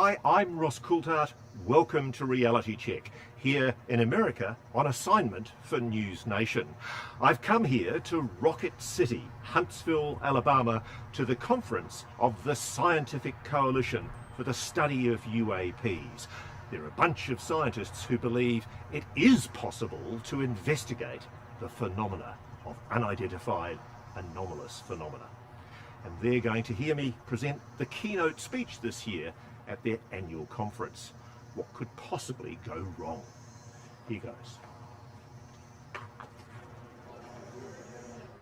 Hi, I'm Ross Coulthart. Welcome to Reality Check, here in America on assignment for NewsNation. I've come here to Rocket City, Huntsville, Alabama, to the conference of the Scientific Coalition for the Study of UAPs. They're a bunch of scientists who believe it is possible to investigate the phenomena of unidentified anomalous phenomena. And they're going to hear me present the keynote speech this year at their annual conference. What could possibly go wrong? Here goes.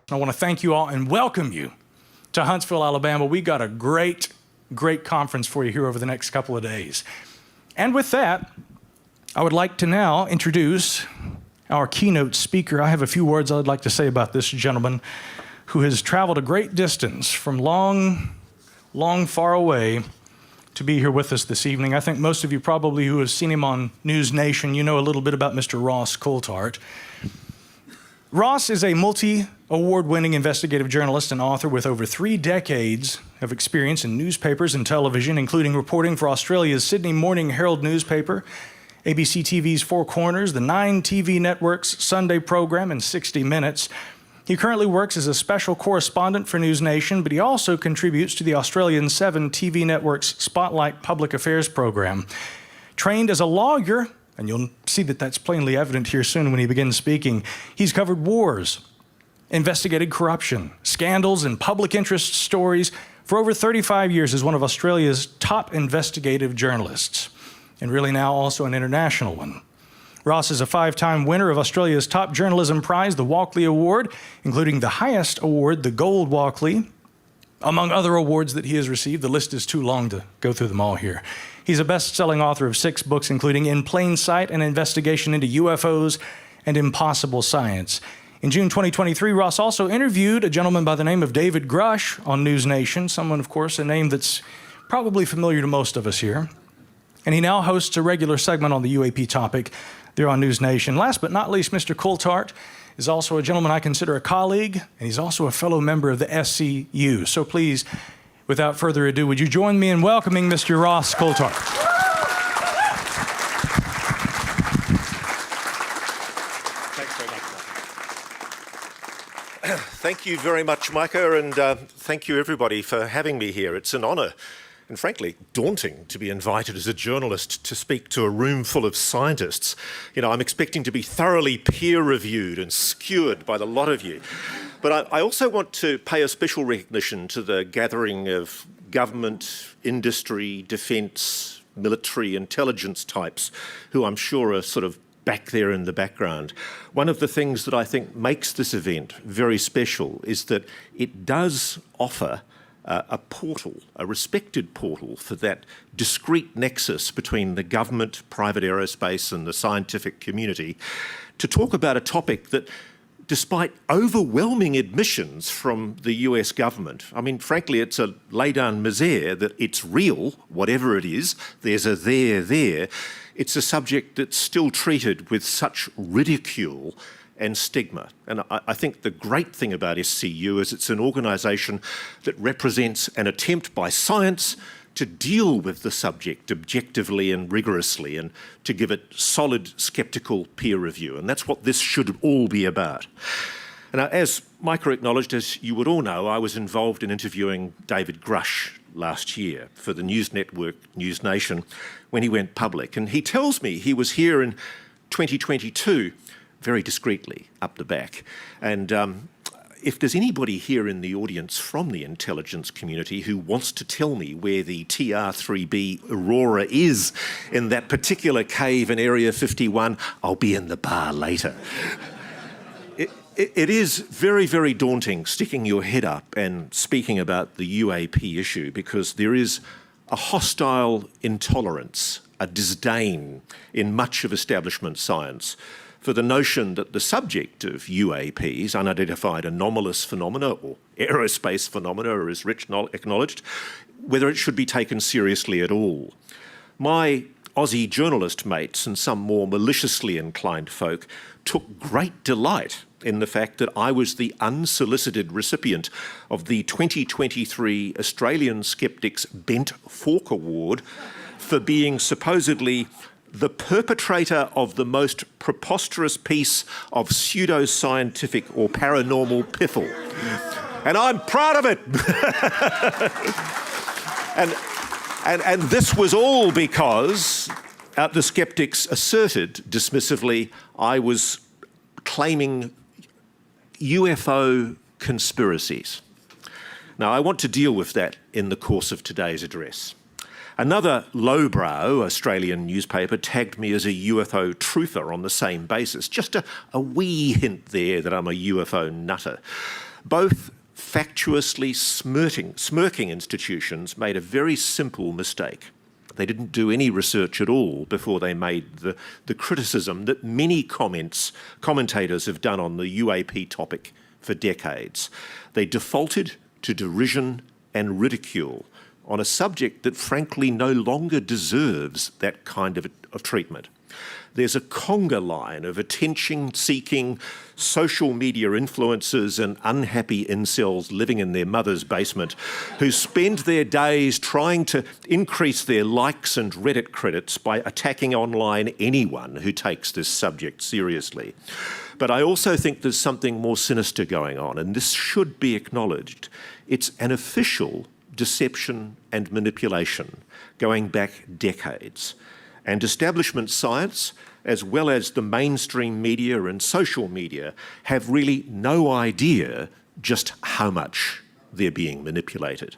I want to thank you all and welcome you to Huntsville, Alabama. We got a great conference for you here over the next couple of days. And with that, I would like to now introduce our keynote speaker. I have a few words I'd like to say about this gentleman who has traveled a great distance from long far away to be here with us this evening. I think most of you probably who have seen him on NewsNation, you know a little bit about Mr. Ross Coulthart. Ross is a multi-award-winning investigative journalist and author with over 3 decades of experience in newspapers and television, including reporting for Australia's Sydney Morning Herald newspaper, ABC TV's Four Corners, the 9 TV networks' Sunday program, and 60 Minutes. He currently works as a special correspondent for NewsNation, but he also contributes to the Australian 7 TV network's Spotlight Public Affairs program. Trained as a lawyer, and you'll see that that's plainly evident here soon when he begins speaking, he's covered wars, investigated corruption, scandals, and public interest stories for over 35 years as one of Australia's top investigative journalists, and really now also an international one. Ross is a 5-time winner of Australia's top journalism prize, the Walkley Award, including the highest award, the Gold Walkley, among other awards that he has received. The list is too long to go through them all here. He's a best-selling author of 6 books, including In Plain Sight, an investigation into UFOs and impossible science. In June 2023, Ross also interviewed a gentleman by the name of David Grusch on NewsNation, someone, of course, a name that's probably familiar to most of us here. And he now hosts a regular segment on the UAP topic there on NewsNation. Last but not least, Mr. Coulthart is also a gentleman I consider a colleague, and he's also a fellow member of the SCU. So please, without further ado, would you join me in welcoming Mr. Ross Coulthart? Thanks very much. Thank you very much, Micah, and thank you everybody for having me here. It's an honour, and frankly, daunting to be invited as a journalist to speak to a room full of scientists. You know, I'm expecting to be thoroughly peer-reviewed and skewered by the lot of you. But I also want to pay a special recognition to the gathering of government, industry, defence, military, intelligence types, who I'm sure are sort of back there in the background. One of the things that I think makes this event very special is that it does offer a portal, a respected portal for that discrete nexus between the government, private aerospace and the scientific community to talk about a topic that, despite overwhelming admissions from the US government, I mean, frankly, it's a lay down misère that it's real, whatever it is, there's a there. It's a subject that's still treated with such ridicule and stigma. And I think the great thing about SCU is it's an organisation that represents an attempt by science to deal with the subject objectively and rigorously and to give it solid sceptical peer review. And that's what this should all be about. Now, as Micah acknowledged, as you would all know, I was involved in interviewing David Grusch last year for the news network NewsNation when he went public. And he tells me he was here in 2022 very discreetly up the back. And if there's anybody here in the audience from the intelligence community who wants to tell me where the TR-3B Aurora is in that particular cave in Area 51, I'll be in the bar later. It is very daunting sticking your head up and speaking about the UAP issue, because there is a hostile intolerance, a disdain in much of establishment science for the notion that the subject of UAPs, unidentified anomalous phenomena or aerospace phenomena, as Rich acknowledged, whether it should be taken seriously at all. My Aussie journalist mates and some more maliciously inclined folk took great delight in the fact that I was the unsolicited recipient of the 2023 Australian Skeptics Bent Fork Award for being supposedly the perpetrator of the most preposterous piece of pseudoscientific or paranormal piffle. And I'm proud of it. and this was all because the skeptics asserted dismissively I was claiming UFO conspiracies. Now, I want to deal with that in the course of today's address. Another lowbrow Australian newspaper tagged me as a UFO truther on the same basis. Just a wee hint there that I'm a UFO nutter. Both factuously smirking institutions made a very simple mistake. They didn't do any research at all before they made the criticism that many commentators have done on the UAP topic for decades. They defaulted to derision and ridicule on a subject that frankly no longer deserves that kind of treatment. There's a conga line of attention-seeking social media influencers and unhappy incels living in their mother's basement who spend their days trying to increase their likes and Reddit credits by attacking online anyone who takes this subject seriously. But I also think there's something more sinister going on, and this should be acknowledged. It's an official deception and manipulation going back decades. And establishment science, as well as the mainstream media and social media, have really no idea just how much they're being manipulated.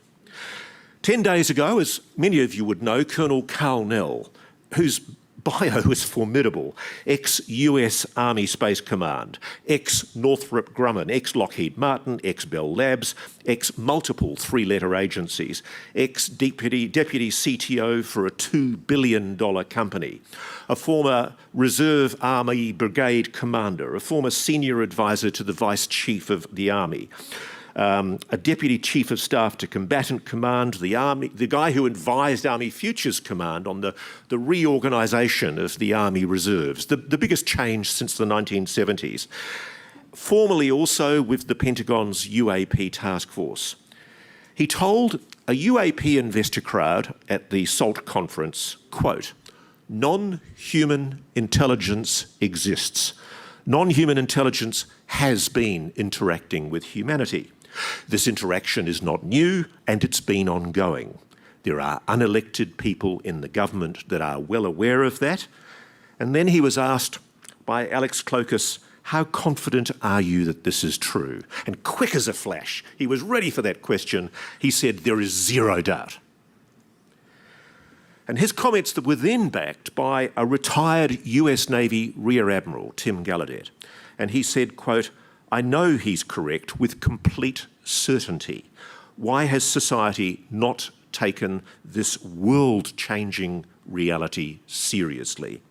10 days ago, as many of you would know, Colonel Coulthart, whose bio is formidable, ex-US Army Space Command, ex-Northrop Grumman, ex-Lockheed Martin, ex-Bell Labs, ex-multiple three-letter agencies, ex-deputy CTO for a $2 billion company, a former Reserve Army Brigade commander, a former senior advisor to the Vice Chief of the Army, a Deputy Chief of Staff to Combatant Command, the guy who advised Army Futures Command on the reorganisation of the Army Reserves, the biggest change since the 1970s. Formerly also with the Pentagon's UAP task force. He told a UAP investor crowd at the SALT conference, quote, "Non-human intelligence exists. Non-human intelligence has been interacting with humanity. This interaction is not new, and it's been ongoing. There are unelected people in the government that are well aware of that." And then he was asked by Alex Clokas, "How confident are you that this is true?" And quick as a flash, he was ready for that question. He said, "There is zero doubt." And his comments that were then backed by a retired US Navy Rear Admiral, Tim Gallaudet. And he said, quote, "I know he's correct with complete certainty. Why has society not taken this world-changing reality seriously?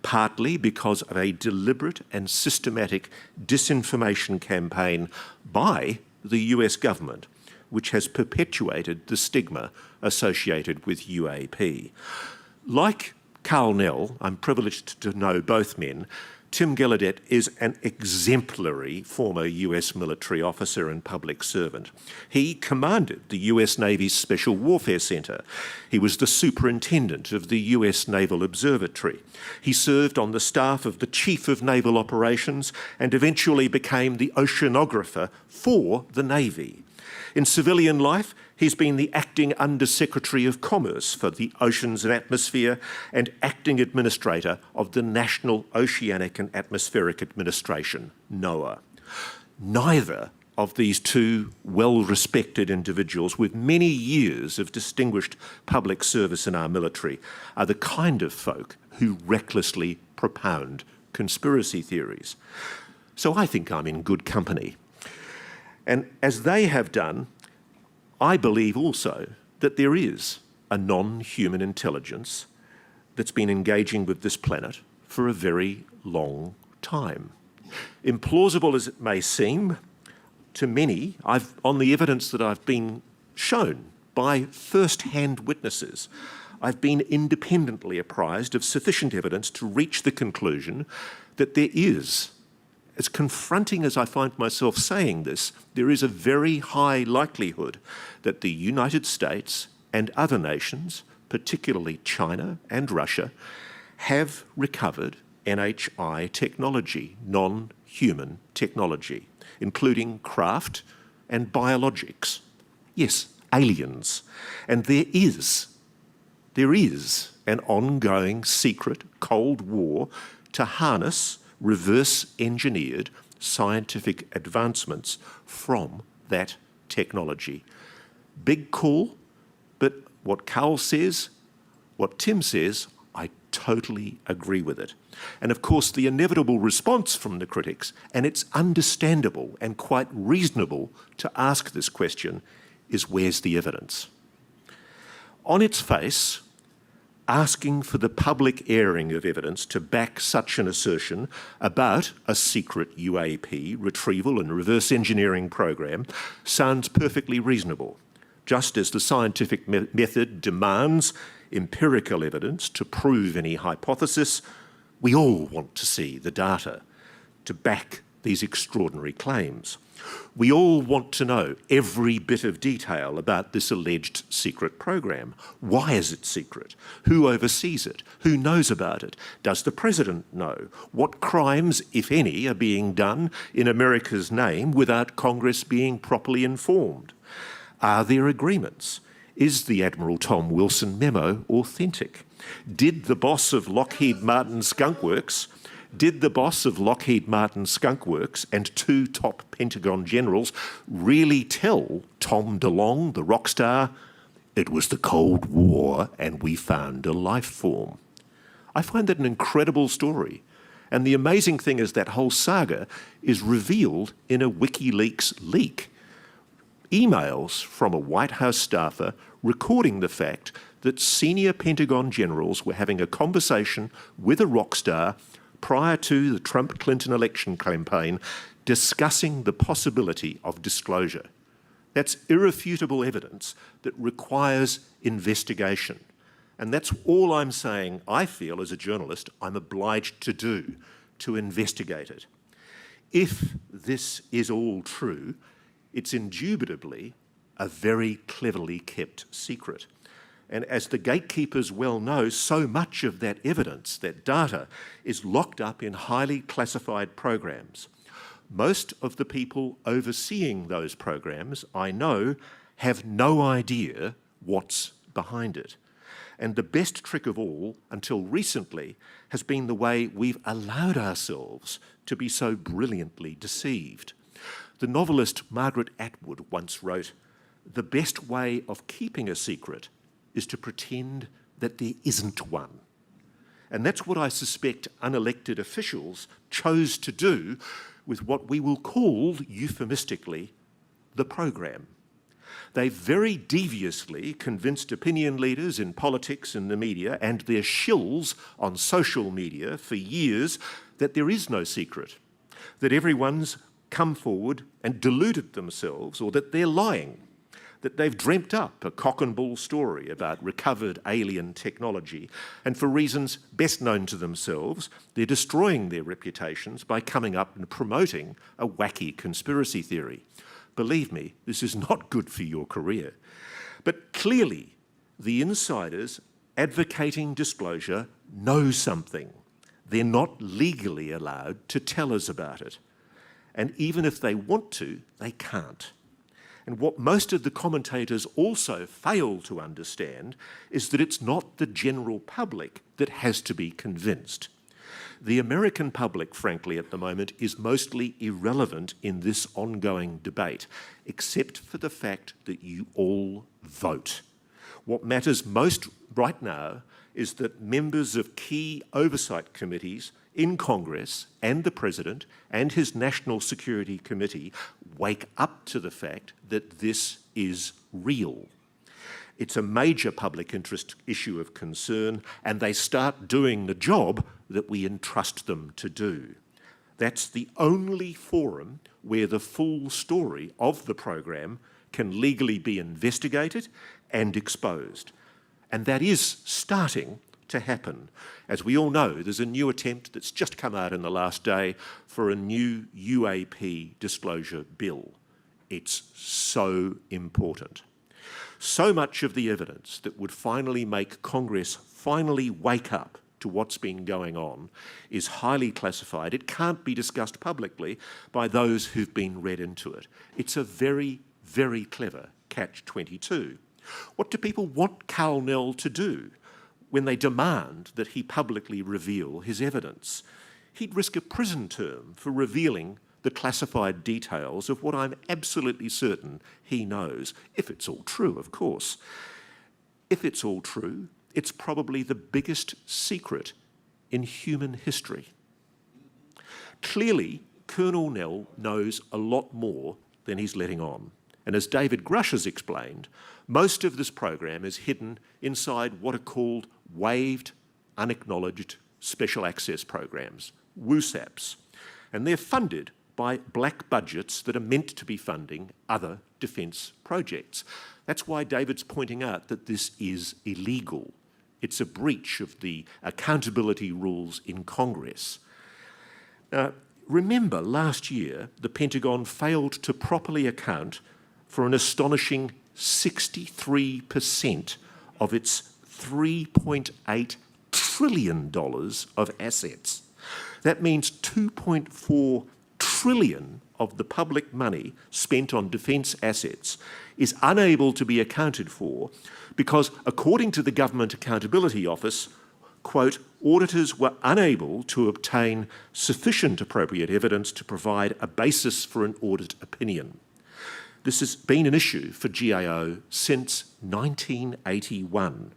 Partly because of a deliberate and systematic disinformation campaign by the US government, which has perpetuated the stigma associated with UAP. Like Coulthart, I'm privileged to know both men, Tim Gallaudet is an exemplary former US military officer and public servant. He commanded the US Navy's Special Warfare Center. He was the superintendent of the US Naval Observatory. He served on the staff of the Chief of Naval Operations and eventually became the oceanographer for the Navy. In civilian life, he's been the acting Under-Secretary of Commerce for the Oceans and Atmosphere and acting administrator of the National Oceanic and Atmospheric Administration, NOAA. Neither of these two well-respected individuals with many years of distinguished public service in our military are the kind of folk who recklessly propound conspiracy theories. So I think I'm in good company. And as they have done, I believe also that there is a non-human intelligence that's been engaging with this planet for a very long time. Implausible as it may seem, to many, on the evidence that I've been shown by first-hand witnesses, I've been independently apprised of sufficient evidence to reach the conclusion that there is, as confronting as I find myself saying this, there is a very high likelihood that the United States and other nations, particularly China and Russia, have recovered NHI technology, non-human technology, including craft and biologics. Yes, aliens. And there is an ongoing secret Cold War to harness reverse-engineered scientific advancements from that technology. Big call, but what Carl says, what Tim says, I totally agree with it. And of course, the inevitable response from the critics, and it's understandable and quite reasonable to ask this question, is where's the evidence? On its face, asking for the public airing of evidence to back such an assertion about a secret UAP retrieval and reverse engineering program sounds perfectly reasonable, just as the scientific method demands empirical evidence to prove any hypothesis. We all want to see the data to back these extraordinary claims. We all want to know every bit of detail about this alleged secret program. Why is it secret? Who oversees it? Who knows about it? Does the president know? What crimes, if any, are being done in America's name without Congress being properly informed? Are there agreements? Is the Admiral Tom Wilson memo authentic? Did the boss of Lockheed Martin Skunk Works and two top Pentagon generals really tell Tom DeLonge, the rock star, it was the Cold War and we found a life form? I find that an incredible story. And the amazing thing is that whole saga is revealed in a WikiLeaks leak. Emails from a White House staffer recording the fact that senior Pentagon generals were having a conversation with a rock star prior to the Trump-Clinton election campaign discussing the possibility of disclosure. That's irrefutable evidence that requires investigation. And that's all I'm saying, I feel as a journalist, I'm obliged to do, to investigate it. If this is all true, it's indubitably a very cleverly kept secret. And as the gatekeepers well know, so much of that evidence, that data, is locked up in highly classified programs. Most of the people overseeing those programs, I know, have no idea what's behind it. And the best trick of all, until recently, has been the way we've allowed ourselves to be so brilliantly deceived. The novelist Margaret Atwood once wrote, "The best way of keeping a secret is to pretend that there isn't one." And that's what I suspect unelected officials chose to do with what we will call, euphemistically, the program. They very deviously convinced opinion leaders in politics and the media and their shills on social media for years that there is no secret, that everyone's come forward and deluded themselves, or that they're lying, that they've dreamt up a cock and bull story about recovered alien technology, and for reasons best known to themselves, they're destroying their reputations by coming up and promoting a wacky conspiracy theory. Believe me, this is not good for your career. But clearly, the insiders advocating disclosure know something. They're not legally allowed to tell us about it. And even if they want to, they can't. And what most of the commentators also fail to understand is that it's not the general public that has to be convinced. The American public, frankly, at the moment, is mostly irrelevant in this ongoing debate, except for the fact that you all vote. What matters most right now is that members of key oversight committees in Congress and the President and his National Security Committee wake up to the fact that this is real. It's a major public interest issue of concern, and they start doing the job that we entrust them to do. That's the only forum where the full story of the program can legally be investigated and exposed. And that is starting to happen. As we all know, there's a new attempt that's just come out in the last day for a new UAP disclosure bill. It's so important. So much of the evidence that would finally make Congress finally wake up to what's been going on is highly classified. It can't be discussed publicly by those who've been read into it. It's a very, very clever catch-22. What do people want Coulthart to do when they demand that he publicly reveal his evidence? He'd risk a prison term for revealing the classified details of what I'm absolutely certain he knows, if it's all true, of course. If it's all true, it's probably the biggest secret in human history. Clearly, Colonel Nell knows a lot more than he's letting on. And as David Grusch has explained, most of this program is hidden inside what are called waived, unacknowledged special access programs, WUSAPs. And they're funded by black budgets that are meant to be funding other defence projects. That's why David's pointing out that this is illegal. It's a breach of the accountability rules in Congress. Remember, last year, the Pentagon failed to properly account for an astonishing 63% of its $3.8 trillion of assets. That means 2.4 trillion of the public money spent on defence assets is unable to be accounted for because, according to the Government Accountability Office, quote, auditors were unable to obtain sufficient appropriate evidence to provide a basis for an audit opinion. This has been an issue for GAO since 1981.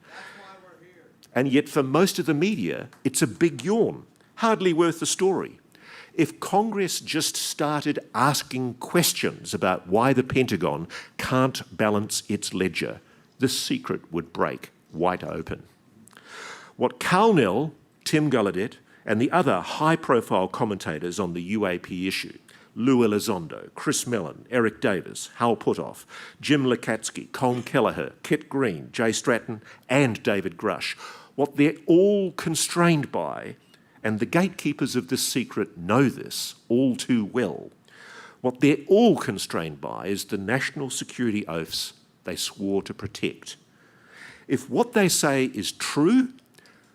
And yet for most of the media, it's a big yawn, hardly worth the story. If Congress just started asking questions about why the Pentagon can't balance its ledger, the secret would break wide open. What Coulthart, Tim Gallaudet, and the other high-profile commentators on the UAP issue, Lou Elizondo, Chris Mellon, Eric Davis, Hal Puthoff, Jim Lukatsky, Colm Kelleher, Kit Green, Jay Stratton, and David Grusch, what they're all constrained by, and the gatekeepers of this secret know this all too well, what they're all constrained by is the national security oaths they swore to protect. If what they say is true,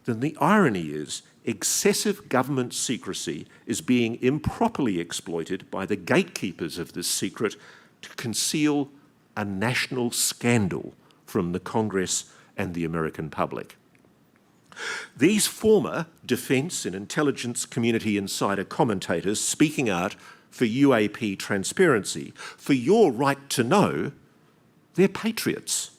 then the irony is excessive government secrecy is being improperly exploited by the gatekeepers of this secret to conceal a national scandal from the Congress and the American public. These former defence and intelligence community insider commentators speaking out for UAP transparency, for your right to know, they're patriots.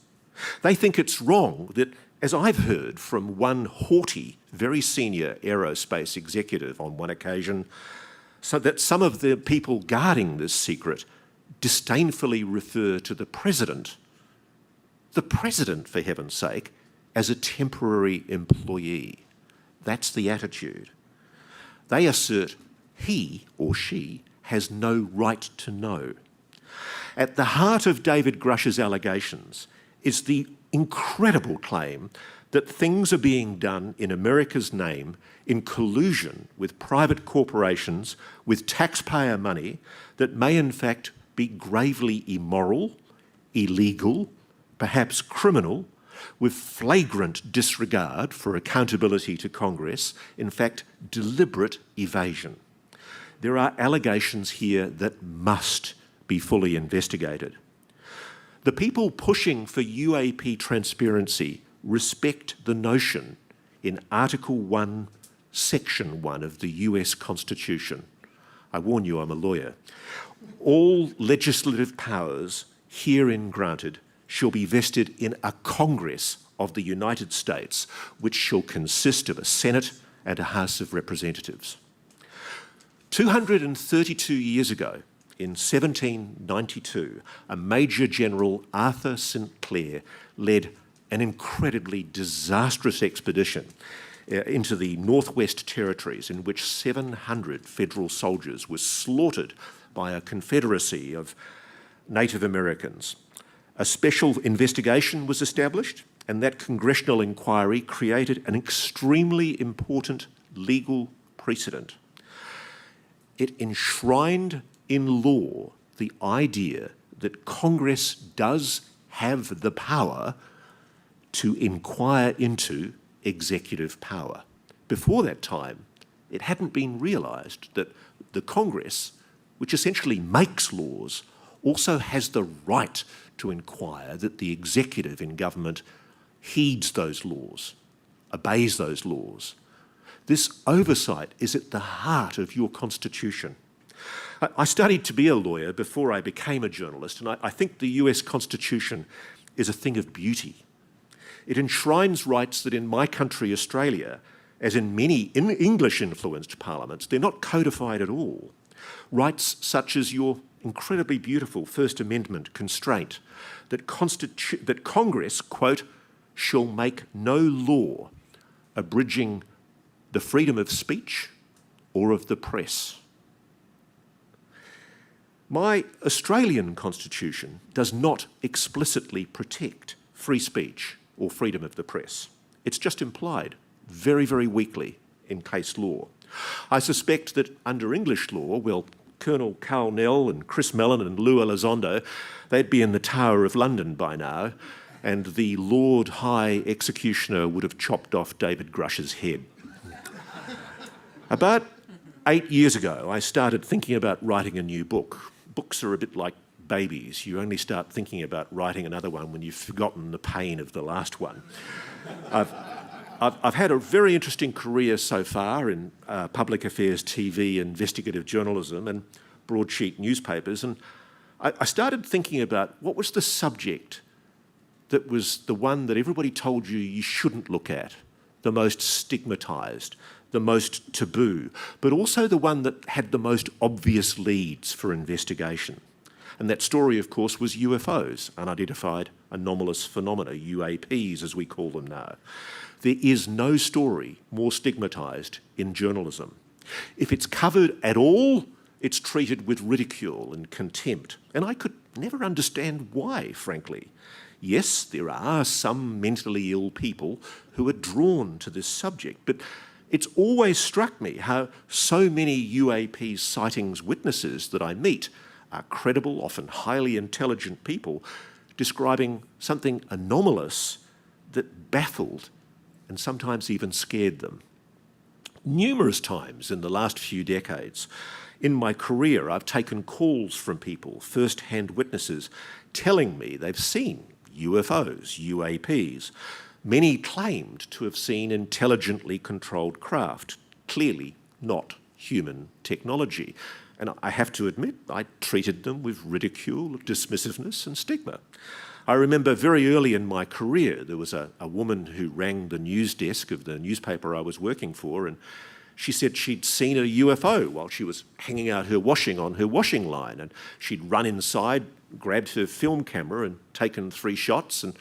They think it's wrong that, as I've heard from one haughty, very senior aerospace executive on one occasion, so that some of the people guarding this secret disdainfully refer to the president, for heaven's sake, as a temporary employee. That's the attitude. They assert he or she has no right to know. At the heart of David Grusch's allegations is the incredible claim that things are being done in America's name in collusion with private corporations with taxpayer money that may in fact be gravely immoral, illegal, perhaps criminal, with flagrant disregard for accountability to Congress, in fact, deliberate evasion. There are allegations here that must be fully investigated. The people pushing for UAP transparency respect the notion in Article 1, Section 1 of the US Constitution. I warn you, I'm a lawyer. All legislative powers herein granted shall be vested in a Congress of the United States, which shall consist of a Senate and a House of Representatives. 232 years ago, in 1792, a Major General, Arthur St. Clair, led an incredibly disastrous expedition into the Northwest Territories in which 700 federal soldiers were slaughtered by a confederacy of Native Americans. A special investigation was established, and that congressional inquiry created an extremely important legal precedent. It enshrined in law the idea that Congress does have the power to inquire into executive power. Before that time, it hadn't been realised that the Congress, which essentially makes laws, also has the right to inquire that the executive in government heeds those laws, obeys those laws. This oversight is at the heart of your Constitution. I studied to be a lawyer before I became a journalist, and I think the US Constitution is a thing of beauty. It enshrines rights that in my country, Australia, as in many English-influenced parliaments, they're not codified at all. Rights such as your incredibly beautiful First Amendment constraint that Congress, quote, shall make no law abridging the freedom of speech or of the press. My Australian Constitution does not explicitly protect free speech or freedom of the press. It's just implied, very, very weakly, in case law. I suspect that under English law, well, Colonel Coulthart and Chris Mellon and Lou Elizondo, they'd be in the Tower of London by now, and the Lord High Executioner would have chopped off David Grusch's head. About 8 years ago, I started thinking about writing a new book. Books are a bit like babies. You only start thinking about writing another one when you've forgotten the pain of the last one. I've had a very interesting career so far in public affairs, TV, investigative journalism and broadsheet newspapers, and I started thinking about what was the subject that was the one that everybody told you shouldn't look at, the most stigmatised, the most taboo, but also the one that had the most obvious leads for investigation. And that story, of course, was UFOs, unidentified anomalous phenomena, UAPs as we call them now. There is no story more stigmatised in journalism. If it's covered at all, it's treated with ridicule and contempt. And I could never understand why, frankly. Yes, there are some mentally ill people who are drawn to this subject, but it's always struck me how so many UAP sightings witnesses that I meet are credible, often highly intelligent people describing something anomalous that baffled and sometimes even scared them. Numerous times in the last few decades, in my career, I've taken calls from people, first-hand witnesses, telling me they've seen UFOs, UAPs. Many claimed to have seen intelligently controlled craft, clearly not human technology. And I have to admit, I treated them with ridicule, dismissiveness and stigma. I remember very early in my career, there was a woman who rang the news desk of the newspaper I was working for, and she said she'd seen a UFO while she was hanging out her washing on her washing line, and she'd run inside, grabbed her film camera and taken 3 shots, and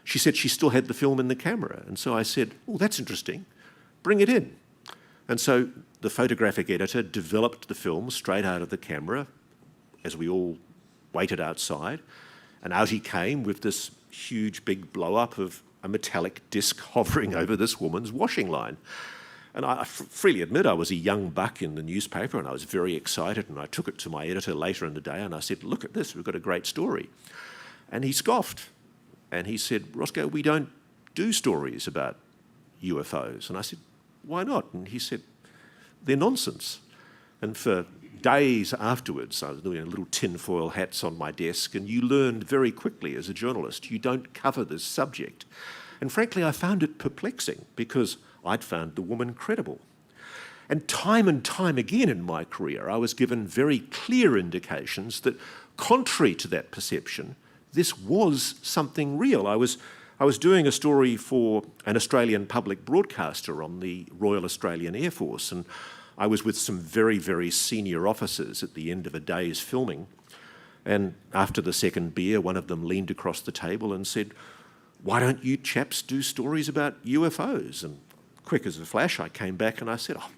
she said she still had the film in the camera. And so I said, oh, that's interesting, bring it in. And so the photographic editor developed the film straight out of the camera as we all waited outside. And out he came with this huge big blow-up of a metallic disc hovering over this woman's washing line. And I freely admit I was a young buck in the newspaper and I was very excited, and I took it to my editor later in the day and I said, look at this, we've got a great story. And he scoffed and he said, Roscoe, we don't do stories about UFOs. And I said, why not? And he said, they're nonsense. And for days afterwards, I was doing little tinfoil hats on my desk, and you learned very quickly as a journalist, you don't cover this subject. And frankly, I found it perplexing because I'd found the woman credible. And time again in my career, I was given very clear indications that, contrary to that perception, this was something real. I was doing a story for an Australian public broadcaster on the Royal Australian Air Force, and I was with some very, very senior officers at the end of a day's filming. And after the second beer, one of them leaned across the table and said, why don't you chaps do stories about UFOs? And quick as a flash, I came back and I said, oh,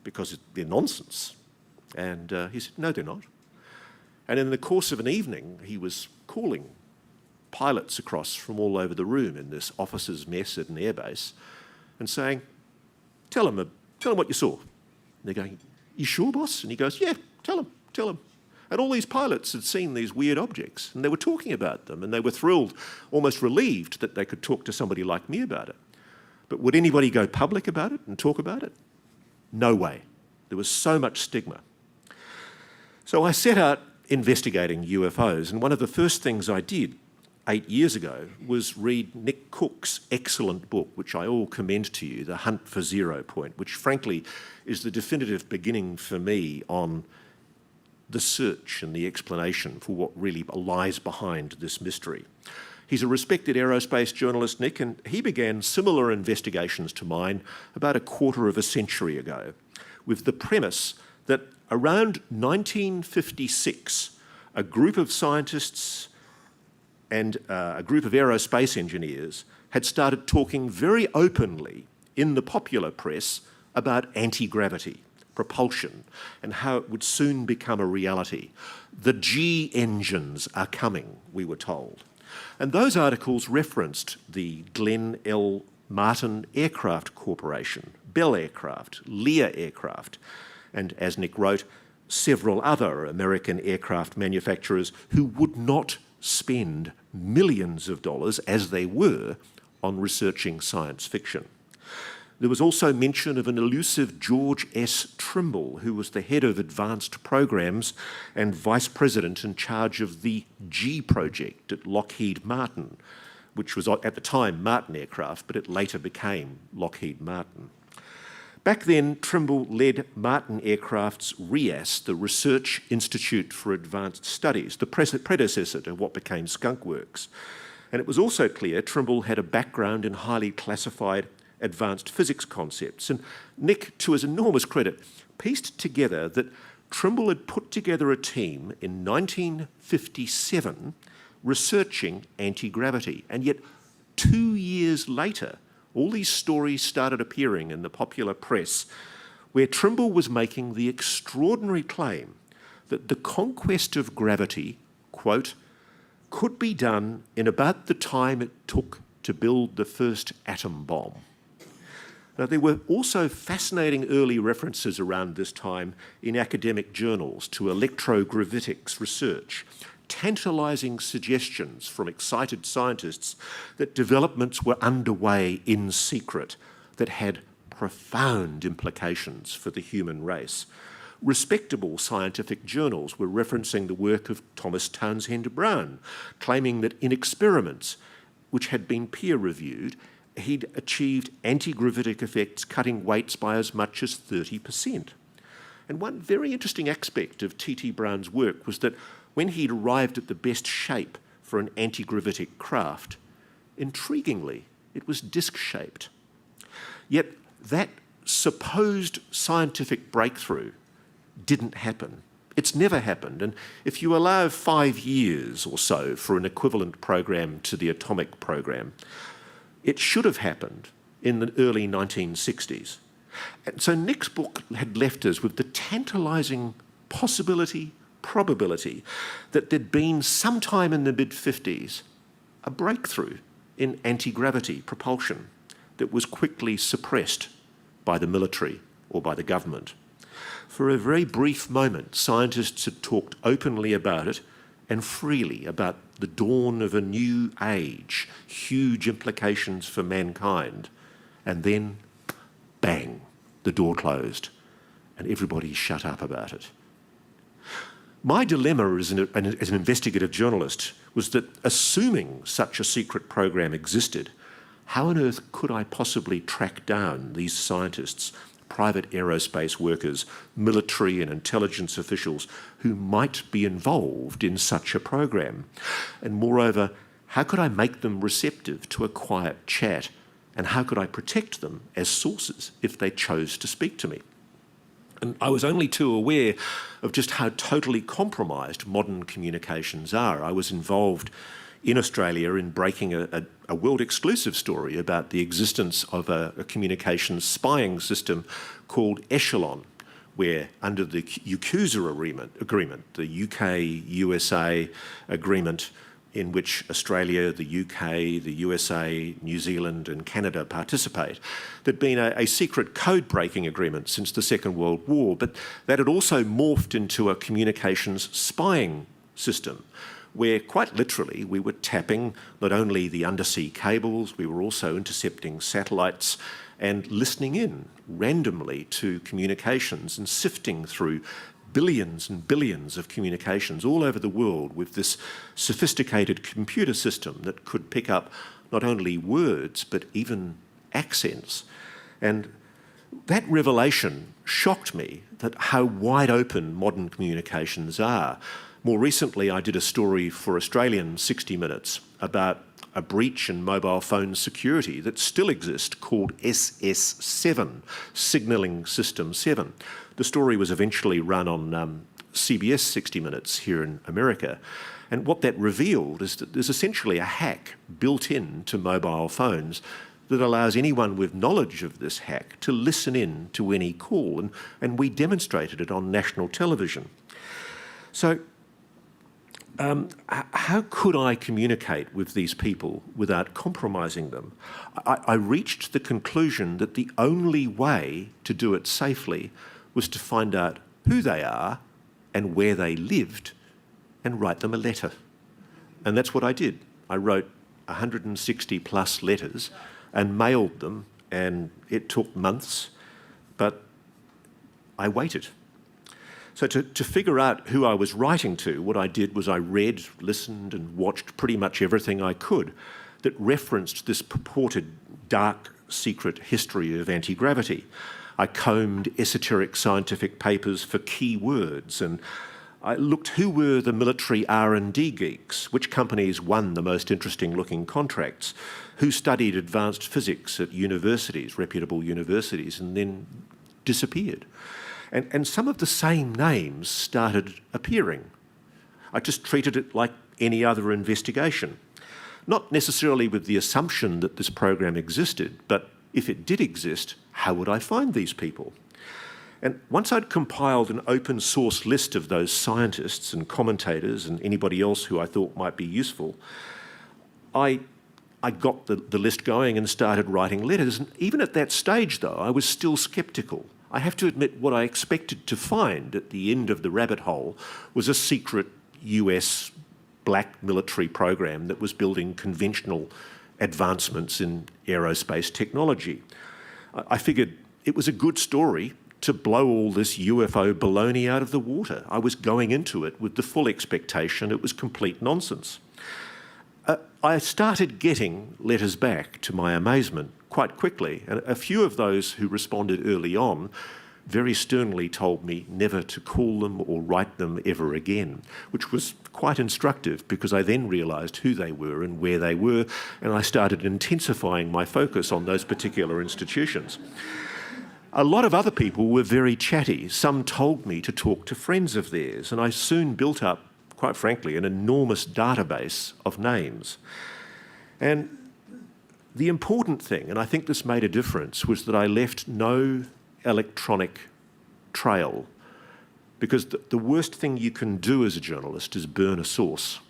because they're nonsense. And he said, no, they're not. And in the course of an evening, he was calling pilots across from all over the room in this officers' mess at an airbase and saying, tell them what you saw. And they're going, you sure, boss? And he goes, yeah, tell them. And all these pilots had seen these weird objects, and they were talking about them, and they were thrilled, almost relieved that they could talk to somebody like me about it. But would anybody go public about it and talk about it? No way. There was so much stigma. So I set out investigating UFOs, and one of the first things I did 8 years ago was read Nick Cook's excellent book, which I all commend to you, The Hunt for Zero Point, which frankly is the definitive beginning for me on the search and the explanation for what really lies behind this mystery. He's a respected aerospace journalist, Nick, and he began similar investigations to mine about a quarter of a century ago, with the premise that around 1956, a group of scientists and a group of aerospace engineers had started talking very openly in the popular press about anti-gravity, propulsion, and how it would soon become a reality. The G engines are coming, we were told. And those articles referenced the Glenn L. Martin Aircraft Corporation, Bell Aircraft, Lear Aircraft, and as Nick wrote, several other American aircraft manufacturers who would not spend millions of dollars, as they were, on researching science fiction. There was also mention of an elusive George S. Trimble, who was the head of advanced programs and vice president in charge of the G project at Lockheed Martin, which was at the time Martin Aircraft, but it later became Lockheed Martin. Back then, Trimble led Martin Aircraft's RIAS, the Research Institute for Advanced Studies, the predecessor to what became Skunk Works. And it was also clear Trimble had a background in highly classified advanced physics concepts. And Nick, to his enormous credit, pieced together that Trimble had put together a team in 1957 researching anti-gravity. And yet 2 years later, all these stories started appearing in the popular press where Trimble was making the extraordinary claim that the conquest of gravity, quote, could be done in about the time it took to build the first atom bomb. Now, there were also fascinating early references around this time in academic journals to electrogravitics research, tantalising suggestions from excited scientists that developments were underway in secret that had profound implications for the human race. Respectable scientific journals were referencing the work of Thomas Townsend Brown, claiming that in experiments which had been peer-reviewed, he'd achieved anti-gravitic effects cutting weights by as much as 30%. And one very interesting aspect of T.T. Brown's work was that when he'd arrived at the best shape for an anti-gravitic craft, intriguingly, it was disc-shaped. Yet that supposed scientific breakthrough didn't happen. It's never happened. And if you allow 5 years or so for an equivalent program to the atomic program, it should have happened in the early 1960s. And so Nick's book had left us with the tantalising probability that there'd been sometime in the mid-50s a breakthrough in anti-gravity propulsion that was quickly suppressed by the military or by the government. For a very brief moment, scientists had talked openly about it and freely about the dawn of a new age, huge implications for mankind. And then, bang, the door closed and everybody shut up about it. My dilemma as an investigative journalist was that, assuming such a secret program existed, how on earth could I possibly track down these scientists, private aerospace workers, military and intelligence officials who might be involved in such a program? And moreover, how could I make them receptive to a quiet chat? And how could I protect them as sources if they chose to speak to me? And I was only too aware of just how totally compromised modern communications are. I was involved in Australia in breaking a world exclusive story about the existence of a communications spying system called Echelon, where under the UKUSA agreement, the UK-USA agreement, in which Australia, the UK, the USA, New Zealand and Canada participate. There'd been a secret code-breaking agreement since the Second World War, but that had also morphed into a communications spying system, where quite literally we were tapping not only the undersea cables, we were also intercepting satellites and listening in randomly to communications and sifting through billions and billions of communications all over the world with this sophisticated computer system that could pick up not only words but even accents. And that revelation shocked me, that how wide open modern communications are. More recently, I did a story for Australian 60 Minutes about a breach in mobile phone security that still exists called SS7, Signalling System 7. The story was eventually run on CBS 60 Minutes here in America. And what that revealed is that there's essentially a hack built into mobile phones that allows anyone with knowledge of this hack to listen in to any call. And we demonstrated it on national television. So how could I communicate with these people without compromising them? I reached the conclusion that the only way to do it safely was to find out who they are and where they lived and write them a letter. And that's what I did. I wrote 160 plus letters and mailed them, and it took months, but I waited. So to figure out who I was writing to, what I did was I read, listened and watched pretty much everything I could that referenced this purported dark secret history of anti-gravity. I combed esoteric scientific papers for key words, and I looked who were the military R&D geeks, which companies won the most interesting looking contracts, who studied advanced physics at universities, reputable universities, and then disappeared. And some of the same names started appearing. I just treated it like any other investigation. Not necessarily with the assumption that this program existed, but if it did exist, how would I find these people? And once I'd compiled an open source list of those scientists and commentators and anybody else who I thought might be useful, I got the list going and started writing letters. And even at that stage, though, I was still sceptical. I have to admit, what I expected to find at the end of the rabbit hole was a secret US black military program that was building conventional advancements in aerospace technology. I figured it was a good story to blow all this UFO baloney out of the water. I was going into it with the full expectation it was complete nonsense. I started getting letters back, to my amazement, quite quickly, and a few of those who responded early on very sternly told me never to call them or write them ever again, which was quite instructive because I then realised who they were and where they were, and I started intensifying my focus on those particular institutions. A lot of other people were very chatty. Some told me to talk to friends of theirs, and I soon built up, quite frankly, an enormous database of names. And the important thing, and I think this made a difference, was that I left no electronic trail, because the worst thing you can do as a journalist is burn a source.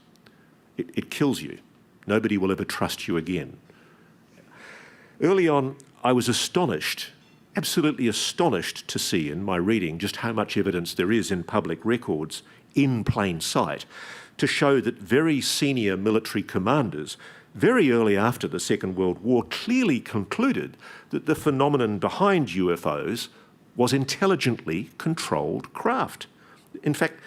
It kills you. Nobody will ever trust you again. Early on, I was astonished, absolutely astonished to see in my reading just how much evidence there is in public records in plain sight to show that very senior military commanders very early after the Second World War clearly concluded that the phenomenon behind UFOs was intelligently controlled craft. In fact,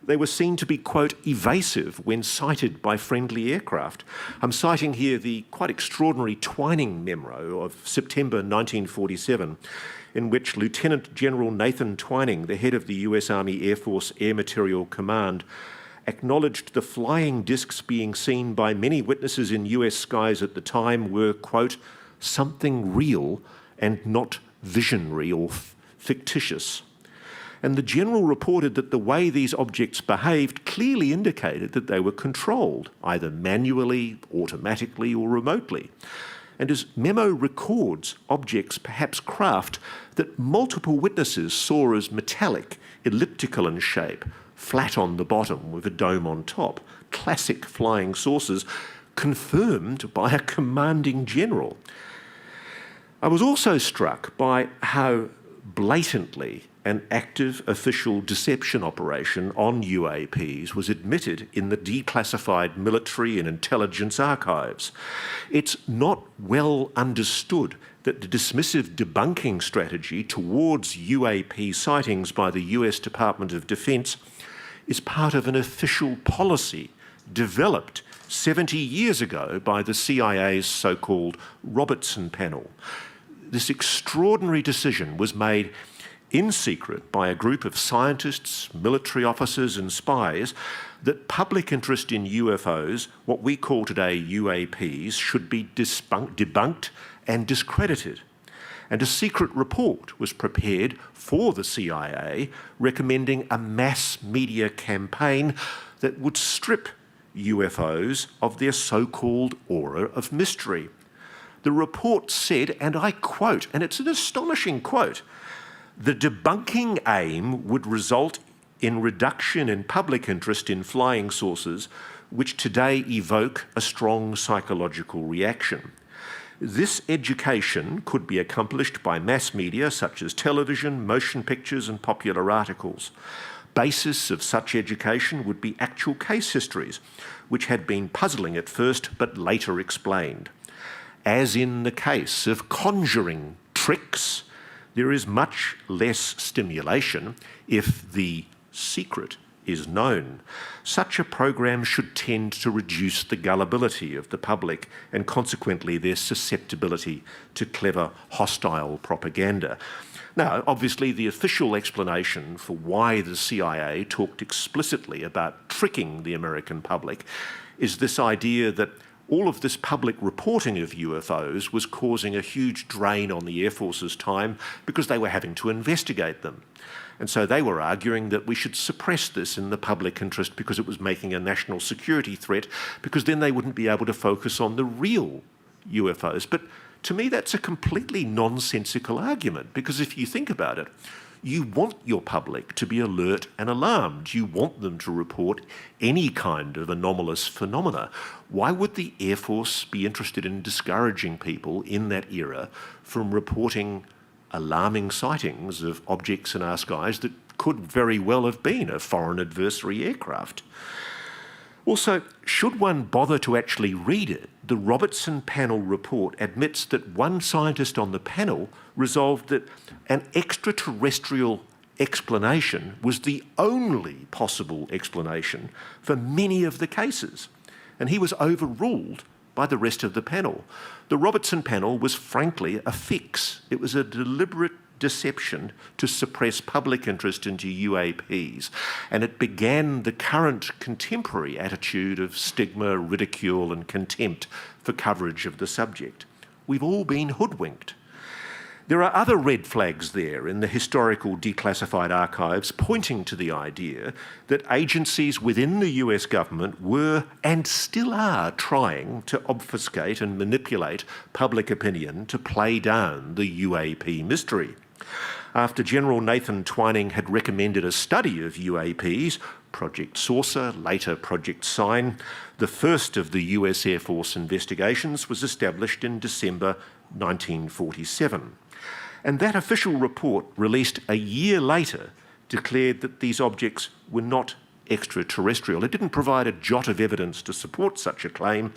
they were seen to be, quote, evasive when sighted by friendly aircraft. I'm citing here the quite extraordinary Twining memo of September 1947, in which Lieutenant General Nathan Twining, the head of the US Army Air Force Air Material Command, acknowledged the flying discs being seen by many witnesses in US skies at the time were, quote, something real and not visionary or fictitious. And the general reported that the way these objects behaved clearly indicated that they were controlled, either manually, automatically, or remotely. And his memo records objects, perhaps craft, that multiple witnesses saw as metallic, elliptical in shape, flat on the bottom with a dome on top. Classic flying saucers, confirmed by a commanding general. I was also struck by how blatantly an active official deception operation on UAPs was admitted in the declassified military and intelligence archives. It's not well understood that the dismissive debunking strategy towards UAP sightings by the US Department of Defense is part of an official policy developed 70 years ago by the CIA's so-called Robertson Panel. This extraordinary decision was made in secret by a group of scientists, military officers and spies that public interest in UFOs, what we call today UAPs, should be debunked and discredited. And a secret report was prepared for the CIA recommending a mass media campaign that would strip UFOs of their so-called aura of mystery. The report said, and I quote, and it's an astonishing quote, "The debunking aim would result in reduction in public interest in flying saucers, which today evoke a strong psychological reaction. This education could be accomplished by mass media such as television, motion pictures and popular articles. Basis of such education would be actual case histories, which had been puzzling at first but later explained. As in the case of conjuring tricks, there is much less stimulation if the secret is known. Such a program should tend to reduce the gullibility of the public and consequently their susceptibility to clever hostile propaganda." Now, obviously, the official explanation for why the CIA talked explicitly about tricking the American public is this idea that all of this public reporting of UFOs was causing a huge drain on the Air Force's time because they were having to investigate them. And so they were arguing that we should suppress this in the public interest because it was making a national security threat, because then they wouldn't be able to focus on the real UFOs. But to me, that's a completely nonsensical argument, because if you think about it, you want your public to be alert and alarmed. You want them to report any kind of anomalous phenomena. Why would the Air Force be interested in discouraging people in that era from reporting alarming sightings of objects in our skies that could very well have been a foreign adversary aircraft? Also, should one bother to actually read it, the Robertson Panel report admits that one scientist on the panel resolved that an extraterrestrial explanation was the only possible explanation for many of the cases, and he was overruled by the rest of the panel. The Robertson Panel was frankly a fix. It was a deliberate deception to suppress public interest into UAPs, and it began the current contemporary attitude of stigma, ridicule and contempt for coverage of the subject. We've all been hoodwinked. There are other red flags there in the historical declassified archives pointing to the idea that agencies within the US government were and still are trying to obfuscate and manipulate public opinion to play down the UAP mystery. After General Nathan Twining had recommended a study of UAPs, Project Saucer, later Project Sign, the first of the US Air Force investigations was established in December 1947. And that official report, released a year later, declared that these objects were not extraterrestrial. It didn't provide a jot of evidence to support such a claim,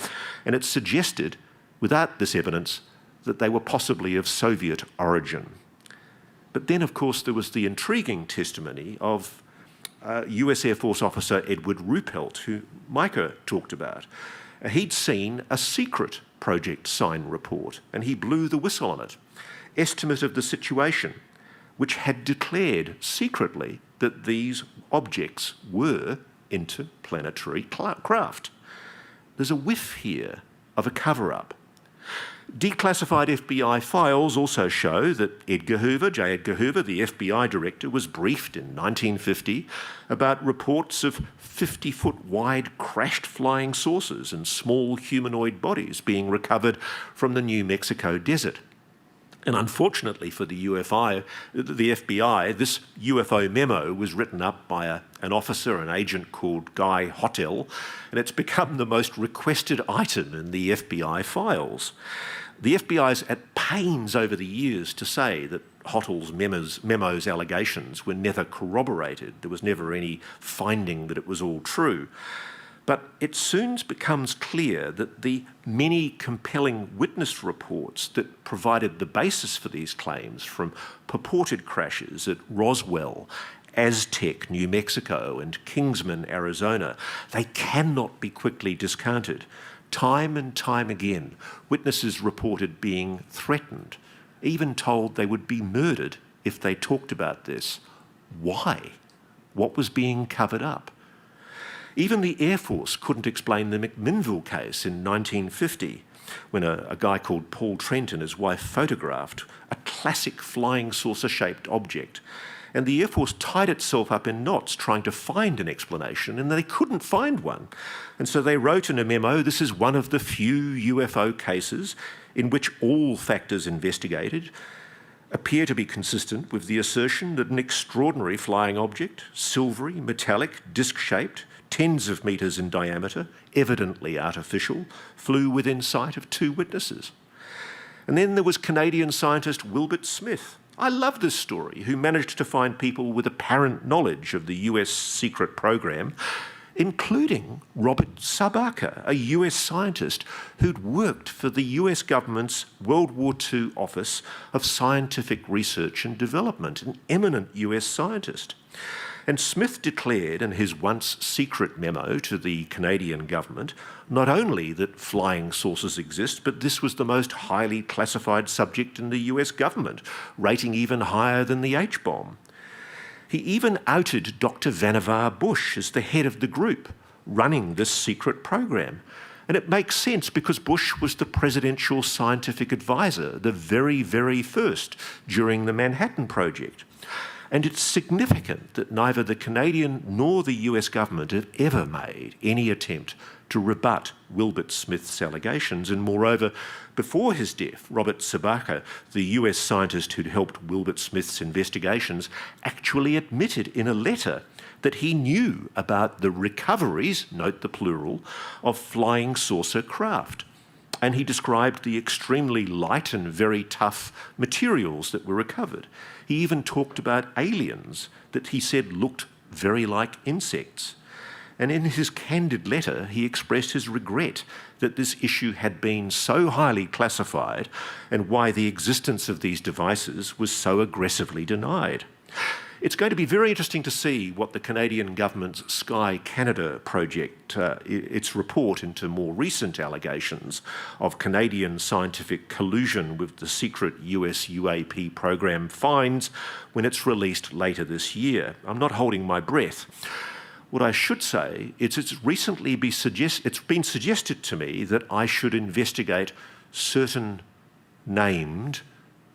and it suggested, without this evidence, that they were possibly of Soviet origin. But then, of course, there was the intriguing testimony of US Air Force officer Edward Ruppelt, who Micah talked about. He'd seen a secret Project Sign report, and he blew the whistle on it. Estimate of the situation, which had declared secretly that these objects were interplanetary craft. There's a whiff here of a cover-up. Declassified FBI files also show that Edgar Hoover, J. Edgar Hoover, the FBI director, was briefed in 1950 about reports of 50-foot wide crashed flying saucers and small humanoid bodies being recovered from the New Mexico desert. And unfortunately for the FBI, this UFO memo was written up by an officer, an agent called Guy Hotel, and it's become the most requested item in the FBI files. The FBI's at pains over the years to say that Hotel's memos allegations were never corroborated. There was never any finding that it was all true. But it soon becomes clear that the many compelling witness reports that provided the basis for these claims, from purported crashes at Roswell, Aztec, New Mexico, and Kingsman, Arizona, they cannot be quickly discounted. Time and time again, witnesses reported being threatened, even told they would be murdered if they talked about this. Why? What was being covered up? Even the Air Force couldn't explain the McMinnville case in 1950, when a guy called Paul Trent and his wife photographed a classic flying saucer-shaped object. And the Air Force tied itself up in knots trying to find an explanation, and they couldn't find one. And so they wrote in a memo, this is one of the few UFO cases in which all factors investigated appear to be consistent with the assertion that an extraordinary flying object, silvery, metallic, disc-shaped, tens of metres in diameter, evidently artificial, flew within sight of two witnesses. And then there was Canadian scientist Wilbert Smith. I love this story, who managed to find people with apparent knowledge of the US secret program, including Robert Sabaka, a US scientist who'd worked for the US government's World War II Office of Scientific Research and Development, an eminent US scientist. And Smith declared in his once secret memo to the Canadian government not only that flying saucers exist, but this was the most highly classified subject in the US government, rating even higher than the H-bomb. He even outed Dr. Vannevar Bush as the head of the group running this secret program. And it makes sense because Bush was the presidential scientific advisor, the very, very first, during the Manhattan Project. And it's significant that neither the Canadian nor the US government have ever made any attempt to rebut Wilbert Smith's allegations. And moreover, before his death, Robert Sabaka, the US scientist who'd helped Wilbert Smith's investigations, actually admitted in a letter that he knew about the recoveries, note the plural, of flying saucer craft. And he described the extremely light and very tough materials that were recovered. He even talked about aliens that he said looked very like insects. And in his candid letter, he expressed his regret that this issue had been so highly classified and why the existence of these devices was so aggressively denied. It's going to be very interesting to see what the Canadian government's Sky Canada project, its report into more recent allegations of Canadian scientific collusion with the secret US UAP program finds when it's released later this year. I'm not holding my breath. What I should say is it's been suggested to me that I should investigate certain named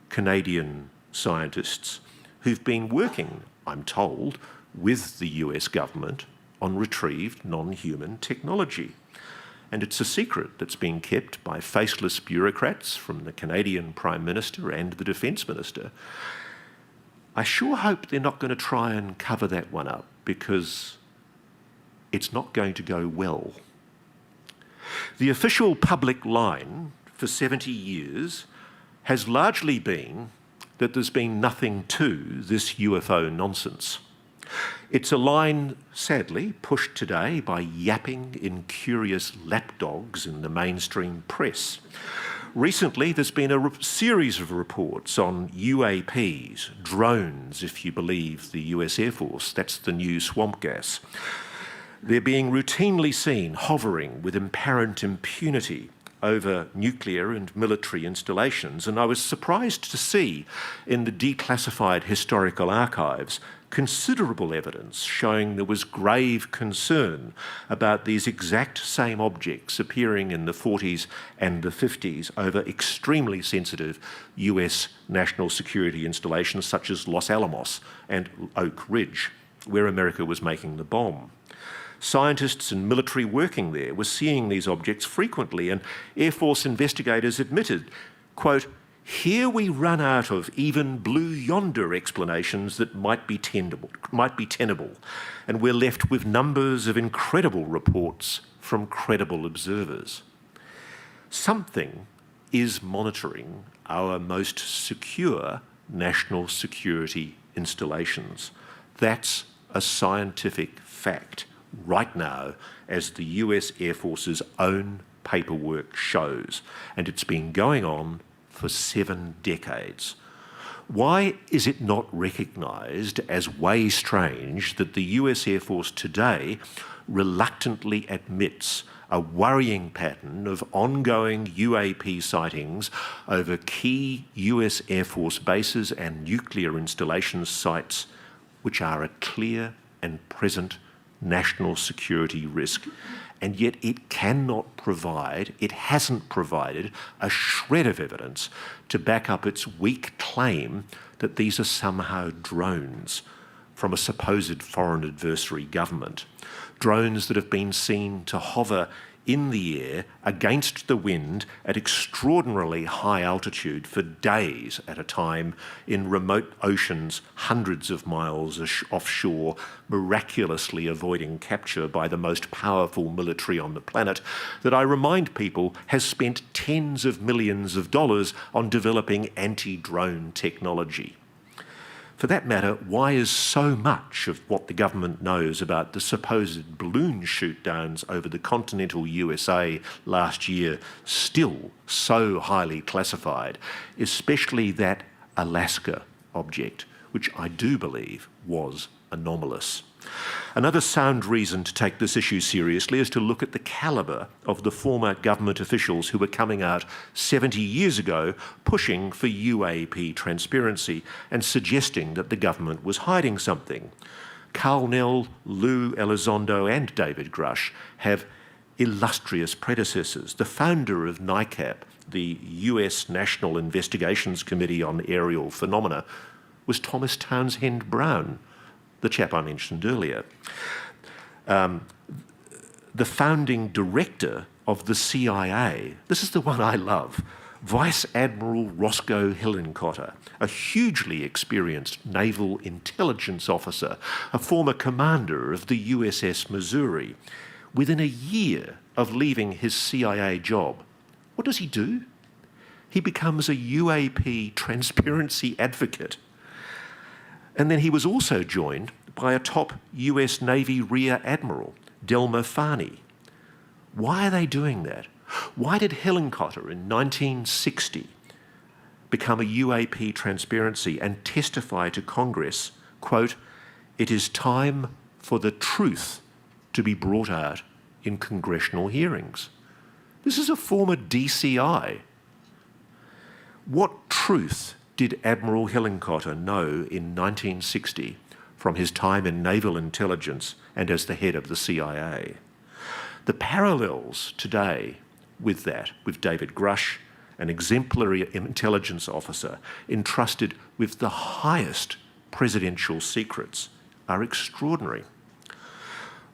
Canadian scientists who've been working, I'm told, with the US government on retrieved non-human technology. And it's a secret that's being kept by faceless bureaucrats from the Canadian Prime Minister and the Defence Minister. I sure hope they're not going to try and cover that one up, because it's not going to go well. The official public line for 70 years has largely been that there's been nothing to this UFO nonsense. It's a line, sadly, pushed today by yapping, incurious lapdogs in the mainstream press. Recently, there's been a series of reports on UAPs, drones, if you believe the US Air Force. That's the new swamp gas. They're being routinely seen hovering with apparent impunity over nuclear and military installations, and I was surprised to see in the declassified historical archives considerable evidence showing there was grave concern about these exact same objects appearing in the 40s and the 50s over extremely sensitive US national security installations such as Los Alamos and Oak Ridge, where America was making the bomb. Scientists and military working there were seeing these objects frequently, and Air Force investigators admitted, quote, Here we run out of even blue yonder explanations that might be tenable, and we're left with numbers of incredible reports from credible observers. Something is monitoring our most secure national security installations. That's a scientific fact right now, as the US Air Force's own paperwork shows, and it's been going on for 7 decades. Why is it not recognised as way strange that the US Air Force today reluctantly admits a worrying pattern of ongoing UAP sightings over key US Air Force bases and nuclear installation sites, which are a clear and present national security risk, and yet it hasn't provided a shred of evidence to back up its weak claim that these are somehow drones from a supposed foreign adversary government. Drones that have been seen to hover in the air against the wind at extraordinarily high altitude for days at a time in remote oceans hundreds of miles offshore, miraculously avoiding capture by the most powerful military on the planet, that I remind people has spent tens of millions of dollars on developing anti-drone technology. For that matter, why is so much of what the government knows about the supposed balloon shoot-downs over the continental USA last year still so highly classified, especially that Alaska object, which I do believe was anomalous? Another sound reason to take this issue seriously is to look at the calibre of the former government officials who were coming out 70 years ago pushing for UAP transparency and suggesting that the government was hiding something. Carl Nell, Lou Elizondo and David Grusch have illustrious predecessors. The founder of NICAP, the US National Investigations Committee on Aerial Phenomena, was Thomas Townsend Brown, the chap I mentioned earlier. The founding director of the CIA, this is the one I love, Vice Admiral Roscoe Hillenkotter, a hugely experienced naval intelligence officer, a former commander of the USS Missouri. Within a year of leaving his CIA job, what does he do? He becomes a UAP transparency advocate. And then he was also joined by a top US Navy Rear Admiral, Delmer Farney. Why are they doing that? Why did Hillenkotter in 1960 become a UAP transparency and testify to Congress, quote, "It is time for the truth to be brought out in congressional hearings"? This is a former DCI. What truth did Admiral Hillenkotter know in 1960 from his time in naval intelligence and as the head of the CIA? The parallels today with that, with David Grusch, an exemplary intelligence officer entrusted with the highest presidential secrets, are extraordinary.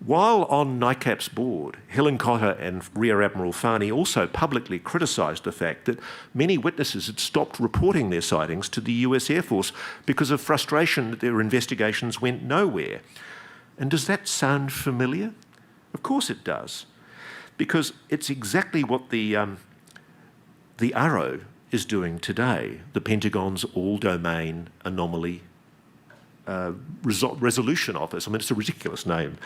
While on NICAP's board, Hillenkotter and Rear Admiral Farney also publicly criticised the fact that many witnesses had stopped reporting their sightings to the US Air Force because of frustration that their investigations went nowhere. And does that sound familiar? Of course it does, because it's exactly what the AARO is doing today, the Pentagon's All-Domain Anomaly Resolution Office. I mean, it's a ridiculous name.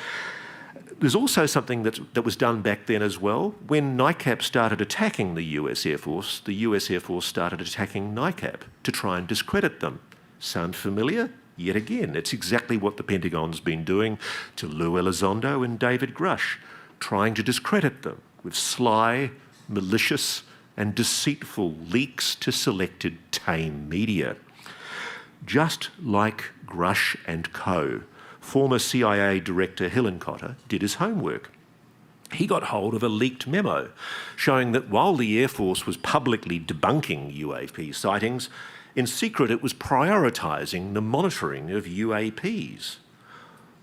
There's also something that was done back then as well. When NICAP started attacking the US Air Force started attacking NICAP to try and discredit them. Sound familiar? Yet again, it's exactly what the Pentagon's been doing to Lou Elizondo and David Grusch, trying to discredit them with sly, malicious and deceitful leaks to selected tame media. Just like Grusch and co., former CIA Director Hillenkotter did his homework. He got hold of a leaked memo showing that while the Air Force was publicly debunking UAP sightings, in secret it was prioritising the monitoring of UAPs.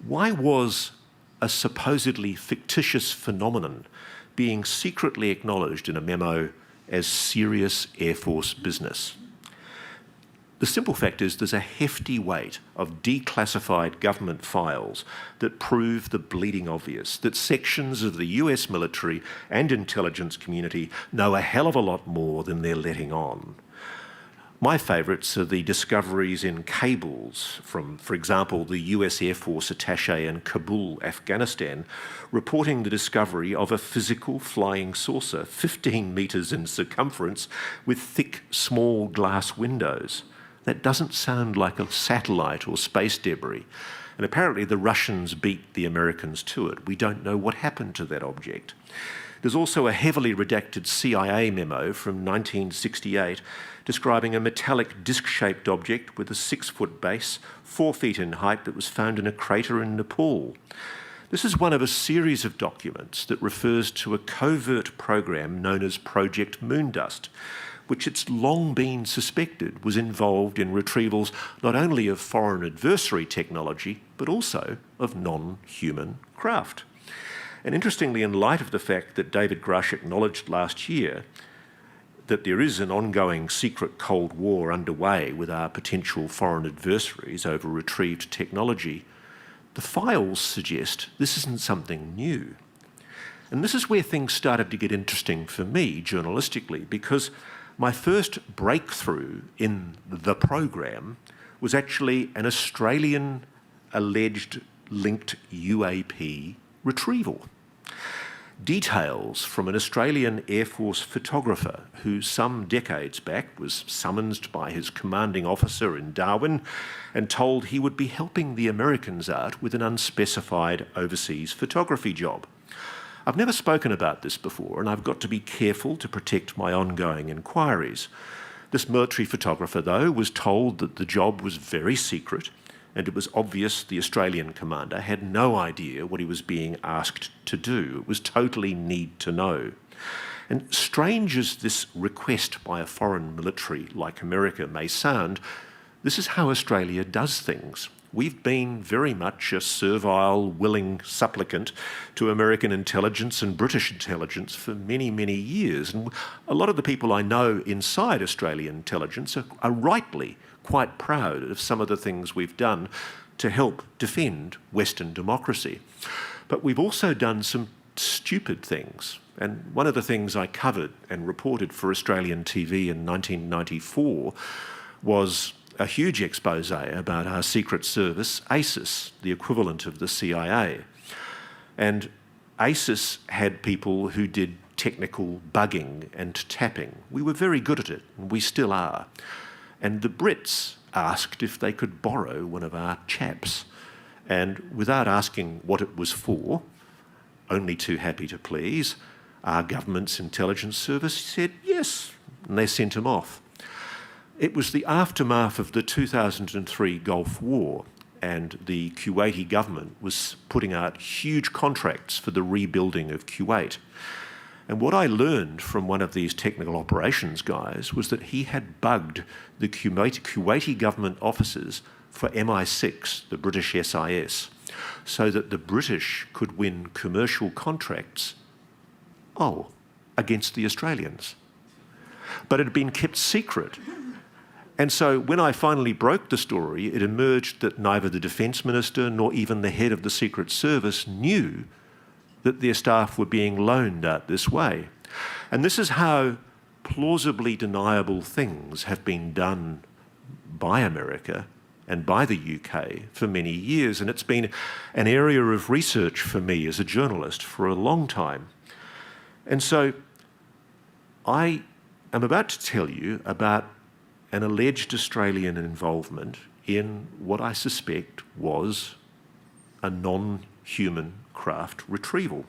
Why was a supposedly fictitious phenomenon being secretly acknowledged in a memo as serious Air Force business? The simple fact is there's a hefty weight of declassified government files that prove the bleeding obvious, that sections of the US military and intelligence community know a hell of a lot more than they're letting on. My favourites are the discoveries in cables from, for example, the US Air Force attaché in Kabul, Afghanistan, reporting the discovery of a physical flying saucer 15 metres in circumference with thick, small glass windows. That doesn't sound like a satellite or space debris. And apparently the Russians beat the Americans to it. We don't know what happened to that object. There's also a heavily redacted CIA memo from 1968 describing a metallic disc-shaped object with a 6-foot base, 4 feet in height, that was found in a crater in Nepal. This is one of a series of documents that refers to a covert program known as Project Moondust, which it's long been suspected was involved in retrievals not only of foreign adversary technology, but also of non-human craft. And interestingly, in light of the fact that David Grusch acknowledged last year that there is an ongoing secret Cold War underway with our potential foreign adversaries over retrieved technology, the files suggest this isn't something new. And this is where things started to get interesting for me journalistically, because my first breakthrough in the program was actually an Australian alleged linked UAP retrieval. Details from an Australian Air Force photographer who some decades back was summoned by his commanding officer in Darwin and told he would be helping the Americans out with an unspecified overseas photography job. I've never spoken about this before, and I've got to be careful to protect my ongoing inquiries. This military photographer, though, was told that the job was very secret, and it was obvious the Australian commander had no idea what he was being asked to do. It was totally need to know. And strange as this request by a foreign military like America may sound, this is how Australia does things. We've been very much a servile, willing supplicant to American intelligence and British intelligence for many, many years. And a lot of the people I know inside Australian intelligence are rightly quite proud of some of the things we've done to help defend Western democracy. But we've also done some stupid things. And one of the things I covered and reported for Australian TV in 1994 was a huge expose about our secret service, ASIS, the equivalent of the CIA. And ASIS had people who did technical bugging and tapping. We were very good at it, and we still are. And the Brits asked if they could borrow one of our chaps. And without asking what it was for, only too happy to please, our government's intelligence service said yes, and they sent him off. It was the aftermath of the 2003 Gulf War, and the Kuwaiti government was putting out huge contracts for the rebuilding of Kuwait. And what I learned from one of these technical operations guys was that he had bugged the Kuwaiti government officers for MI6, the British SIS, so that the British could win commercial contracts, against the Australians. But it had been kept secret. And so when I finally broke the story, it emerged that neither the Defence Minister nor even the head of the Secret Service knew that their staff were being loaned out this way. And this is how plausibly deniable things have been done by America and by the UK for many years. And it's been an area of research for me as a journalist for a long time. And so I am about to tell you about an alleged Australian involvement in what I suspect was a non-human craft retrieval.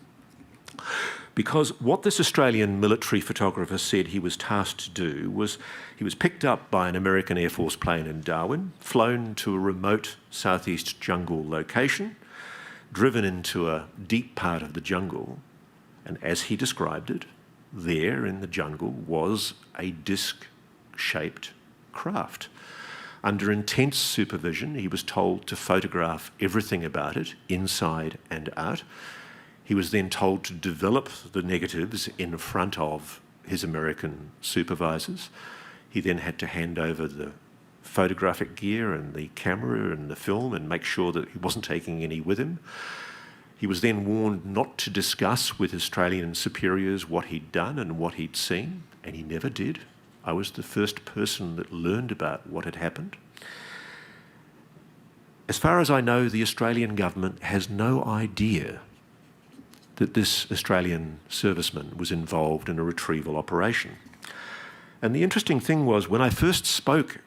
Because what this Australian military photographer said he was tasked to do was he was picked up by an American Air Force plane in Darwin, flown to a remote southeast jungle location, driven into a deep part of the jungle, and as he described it, there in the jungle was a disc-shaped craft. Under intense supervision, he was told to photograph everything about it, inside and out. He was then told to develop the negatives in front of his American supervisors. He then had to hand over the photographic gear and the camera and the film and make sure that he wasn't taking any with him. He was then warned not to discuss with Australian superiors what he'd done and what he'd seen, and he never did. I was the first person that learned about what had happened. As far as I know, the Australian government has no idea that this Australian serviceman was involved in a retrieval operation. And the interesting thing was, when I first spoke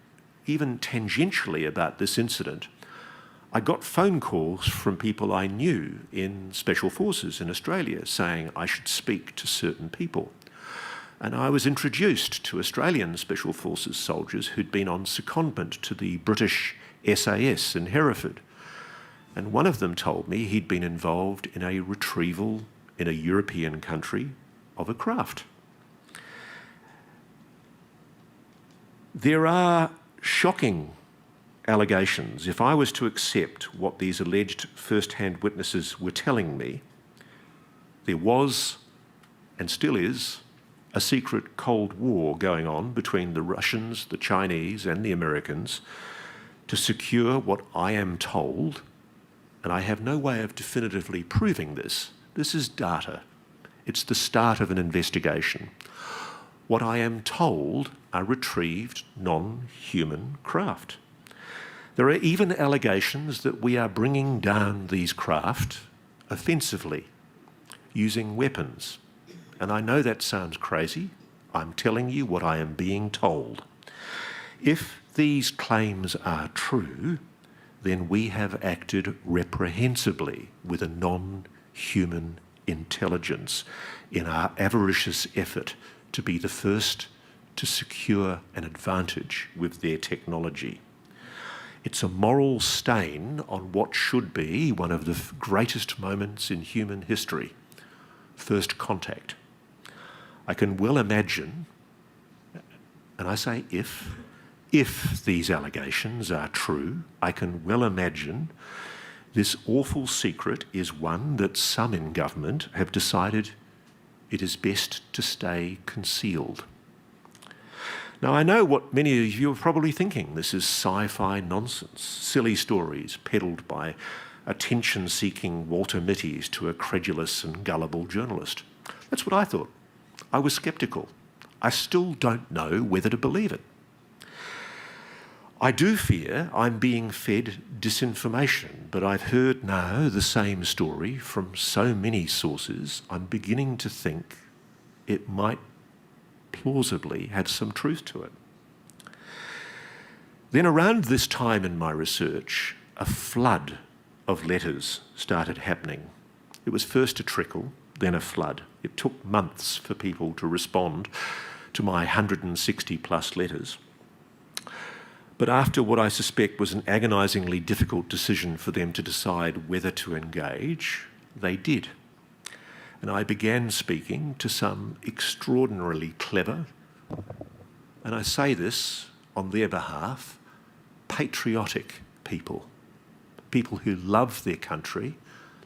even tangentially about this incident, I got phone calls from people I knew in Special Forces in Australia saying I should speak to certain people. And I was introduced to Australian Special Forces soldiers who'd been on secondment to the British SAS in Hereford. And one of them told me he'd been involved in a retrieval in a European country of a craft. There are shocking allegations. If I was to accept what these alleged first-hand witnesses were telling me, there was, and still is, a secret Cold War going on between the Russians, the Chinese, and the Americans to secure what I am told, and I have no way of definitively proving this. This is data. It's the start of an investigation. What I am told are retrieved non-human craft. There are even allegations that we are bringing down these craft offensively, using weapons. And I know that sounds crazy. I'm telling you what I am being told. If these claims are true, then we have acted reprehensibly with a non-human intelligence in our avaricious effort to be the first to secure an advantage with their technology. It's a moral stain on what should be one of the greatest moments in human history, first contact. I can well imagine, and I say if these allegations are true, I can well imagine this awful secret is one that some in government have decided it is best to stay concealed. Now, I know what many of you are probably thinking. This is sci-fi nonsense, silly stories peddled by attention-seeking Walter Mitty's to a credulous and gullible journalist. That's what I thought. I was sceptical. I still don't know whether to believe it. I do fear I'm being fed disinformation, but I've heard now the same story from so many sources, I'm beginning to think it might plausibly have some truth to it. Then around this time in my research, a flood of letters started happening. It was first a trickle, then a flood. It took months for people to respond to my 160 plus letters. But after what I suspect was an agonisingly difficult decision for them to decide whether to engage, they did. And I began speaking to some extraordinarily clever, and I say this on their behalf, patriotic people. People who love their country,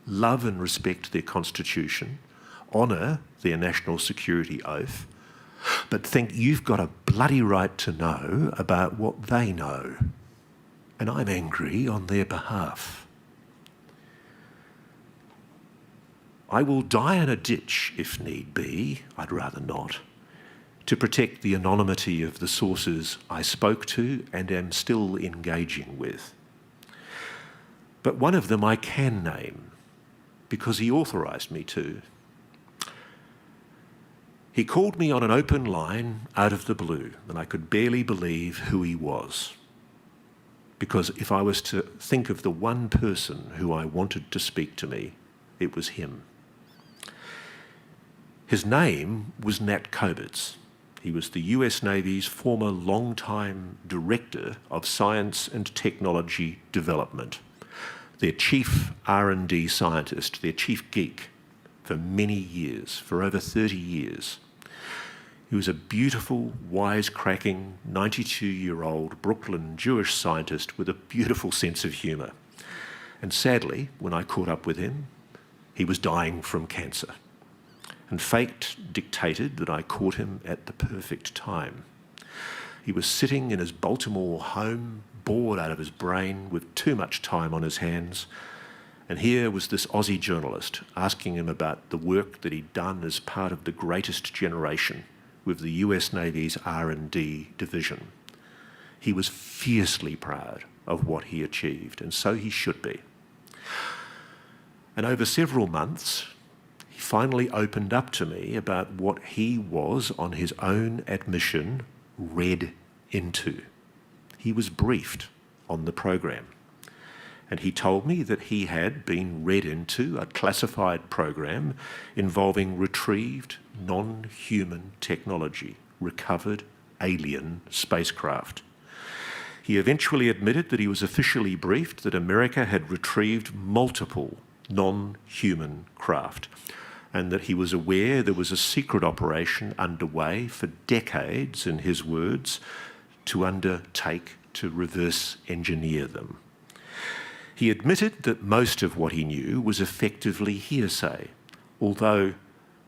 love and respect their constitution, honour their national security oath, but think you've got a bloody right to know about what they know. And I'm angry on their behalf. I will die in a ditch if need be, I'd rather not, to protect the anonymity of the sources I spoke to and am still engaging with. But one of them I can name, because he authorised me to. He called me on an open line out of the blue, and I could barely believe who he was. Because if I was to think of the one person who I wanted to speak to me, it was him. His name was Nat Kobitz. He was the US Navy's former long-time Director of Science and Technology Development, their chief R&D scientist, their chief geek, for many years, for over 30 years. He was a beautiful, wisecracking, 92-year-old Brooklyn Jewish scientist with a beautiful sense of humour. And sadly, when I caught up with him, he was dying from cancer. And fate dictated that I caught him at the perfect time. He was sitting in his Baltimore home, bored out of his brain, with too much time on his hands. And here was this Aussie journalist asking him about the work that he'd done as part of the greatest generation with the US Navy's R&D division. He was fiercely proud of what he achieved, and so he should be. And over several months, he finally opened up to me about what he was, on his own admission, read into. He was briefed on the program. And he told me that he had been read into a classified program involving retrieved non-human technology, recovered alien spacecraft. He eventually admitted that he was officially briefed that America had retrieved multiple non-human craft, and that he was aware there was a secret operation underway for decades, in his words, to undertake to reverse engineer them. He admitted that most of what he knew was effectively hearsay, although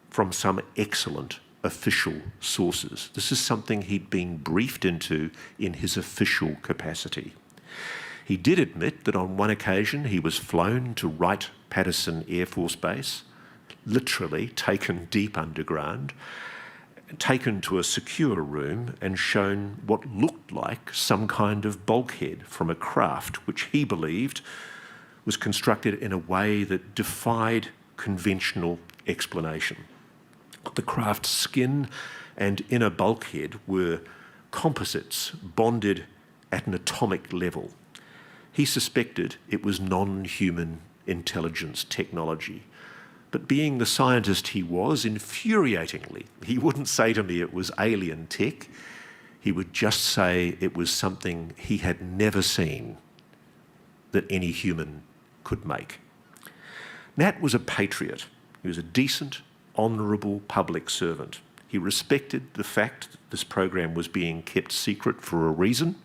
from some excellent official sources. This is something he'd been briefed into in his official capacity. He did admit that on one occasion he was flown to Wright-Patterson Air Force Base, literally taken deep underground, taken to a secure room and shown what looked like some kind of bulkhead from a craft which he believed was constructed in a way that defied conventional explanation. The craft's skin and inner bulkhead were composites bonded at an atomic level. He suspected it was non-human intelligence technology. But being the scientist he was, infuriatingly, he wouldn't say to me it was alien tech. He would just say it was something he had never seen that any human could make. Nat was a patriot. He was a decent, honourable public servant. He respected the fact that this program was being kept secret for a reason.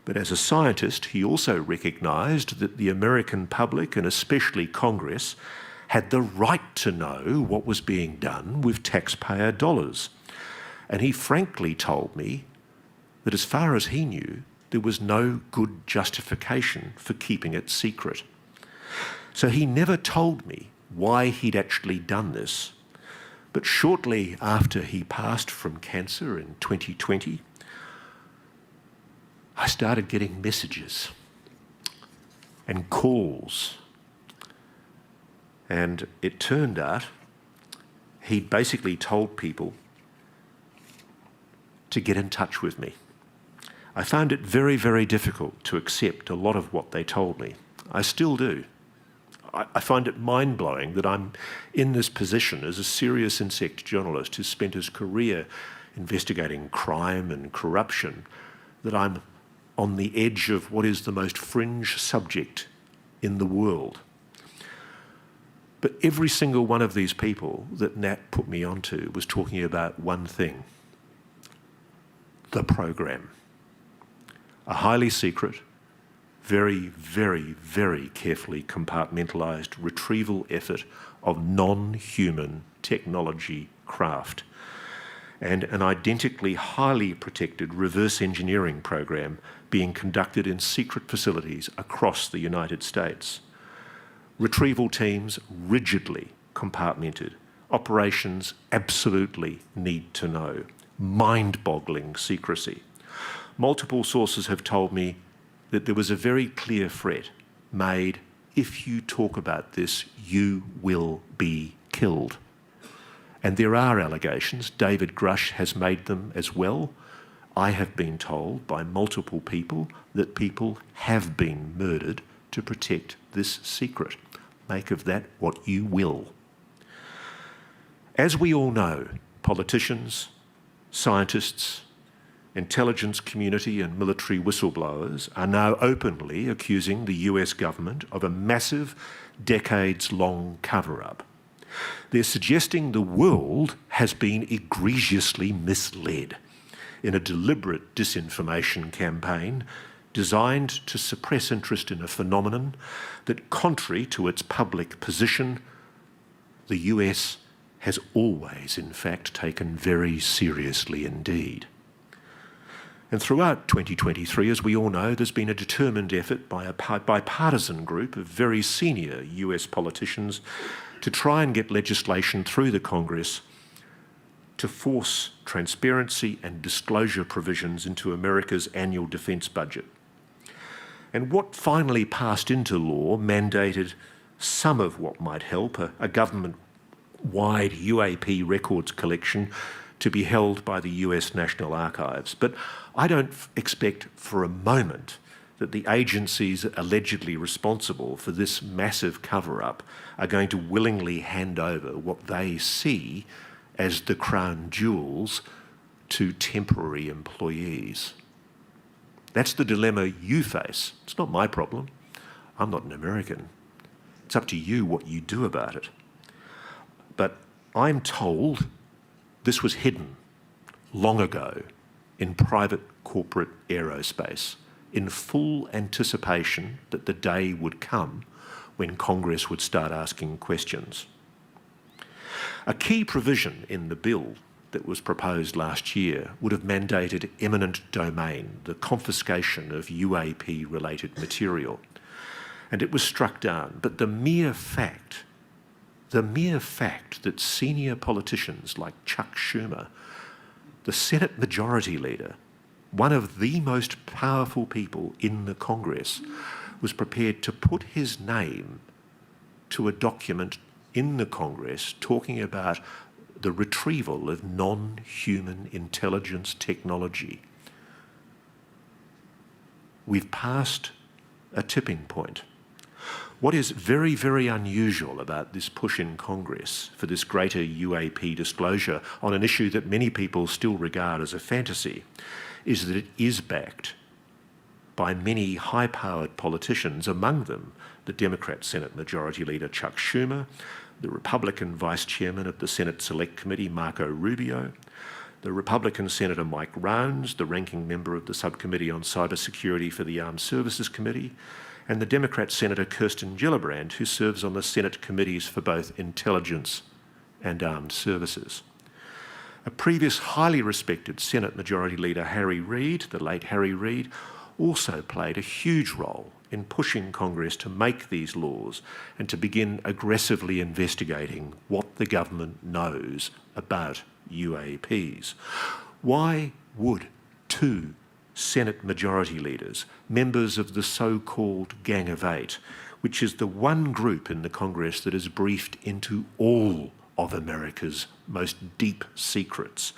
But as a scientist, he also recognised that the American public, and especially Congress, had the right to know what was being done with taxpayer dollars. And he frankly told me that as far as he knew, there was no good justification for keeping it secret. So he never told me why he'd actually done this. But shortly after he passed from cancer in 2020, I started getting messages and calls. And it turned out he'd basically told people to get in touch with me. I found it very, very difficult to accept a lot of what they told me. I still do. I find it mind-blowing that I'm in this position as a serious insect journalist who spent his career investigating crime and corruption, that I'm on the edge of what is the most fringe subject in the world. But every single one of these people that Nat put me onto was talking about one thing: the program. A highly secret, very, very, very carefully compartmentalised retrieval effort of non-human technology craft, and an identically highly protected reverse engineering program being conducted in secret facilities across the United States. Retrieval teams rigidly compartmented. Operations absolutely need to know. Mind-boggling secrecy. Multiple sources have told me that there was a very clear threat made: if you talk about this, you will be killed. And there are allegations. David Grusch has made them as well. I have been told by multiple people that people have been murdered to protect this secret. Make of that what you will. As we all know, politicians, scientists, intelligence community and military whistleblowers are now openly accusing the US government of a massive, decades-long cover-up. They're suggesting the world has been egregiously misled in a deliberate disinformation campaign designed to suppress interest in a phenomenon that, contrary to its public position, the US has always, in fact, taken very seriously indeed. And throughout 2023, as we all know, there's been a determined effort by a bipartisan group of very senior US politicians to try and get legislation through the Congress to force transparency and disclosure provisions into America's annual defence budget. And what finally passed into law mandated some of what might help, a government-wide UAP records collection to be held by the US National Archives. But I don't expect for a moment that the agencies allegedly responsible for this massive cover-up are going to willingly hand over what they see as the crown jewels to temporary employees. That's the dilemma you face. It's not my problem. I'm not an American. It's up to you what you do about it. But I'm told this was hidden long ago in private corporate aerospace, in full anticipation that the day would come when Congress would start asking questions. A key provision in the bill that was proposed last year would have mandated eminent domain, the confiscation of UAP-related material, and it was struck down. But the mere fact that senior politicians like Chuck Schumer, the Senate Majority Leader, one of the most powerful people in the Congress, was prepared to put his name to a document in the Congress talking about the retrieval of non-human intelligence technology. We've passed a tipping point. What is very, very unusual about this push in Congress for this greater UAP disclosure on an issue that many people still regard as a fantasy is that it is backed by many high-powered politicians, among them the Democrat Senate Majority Leader Chuck Schumer, the Republican Vice Chairman of the Senate Select Committee Marco Rubio, the Republican Senator Mike Rounds, the ranking member of the Subcommittee on Cybersecurity for the Armed Services Committee, and the Democrat Senator Kirsten Gillibrand, who serves on the Senate committees for both intelligence and armed services. A previous highly respected Senate Majority Leader Harry Reid, the late Harry Reid, also played a huge role in pushing Congress to make these laws and to begin aggressively investigating what the government knows about UAPs. Why would two Senate Majority Leaders, members of the so-called Gang of Eight, which is the one group in the Congress that is briefed into all of America's most deep secrets,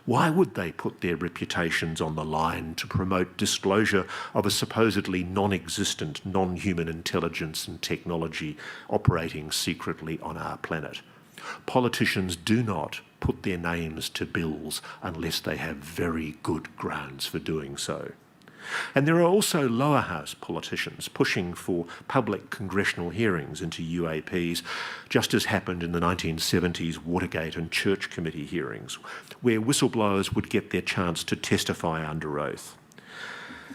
why would they put their reputations on the line to promote disclosure of a supposedly non-existent, non-human intelligence and technology operating secretly on our planet? Politicians do not put their names to bills unless they have very good grounds for doing so. And there are also lower house politicians pushing for public congressional hearings into UAPs, just as happened in the 1970s Watergate and Church Committee hearings, where whistleblowers would get their chance to testify under oath.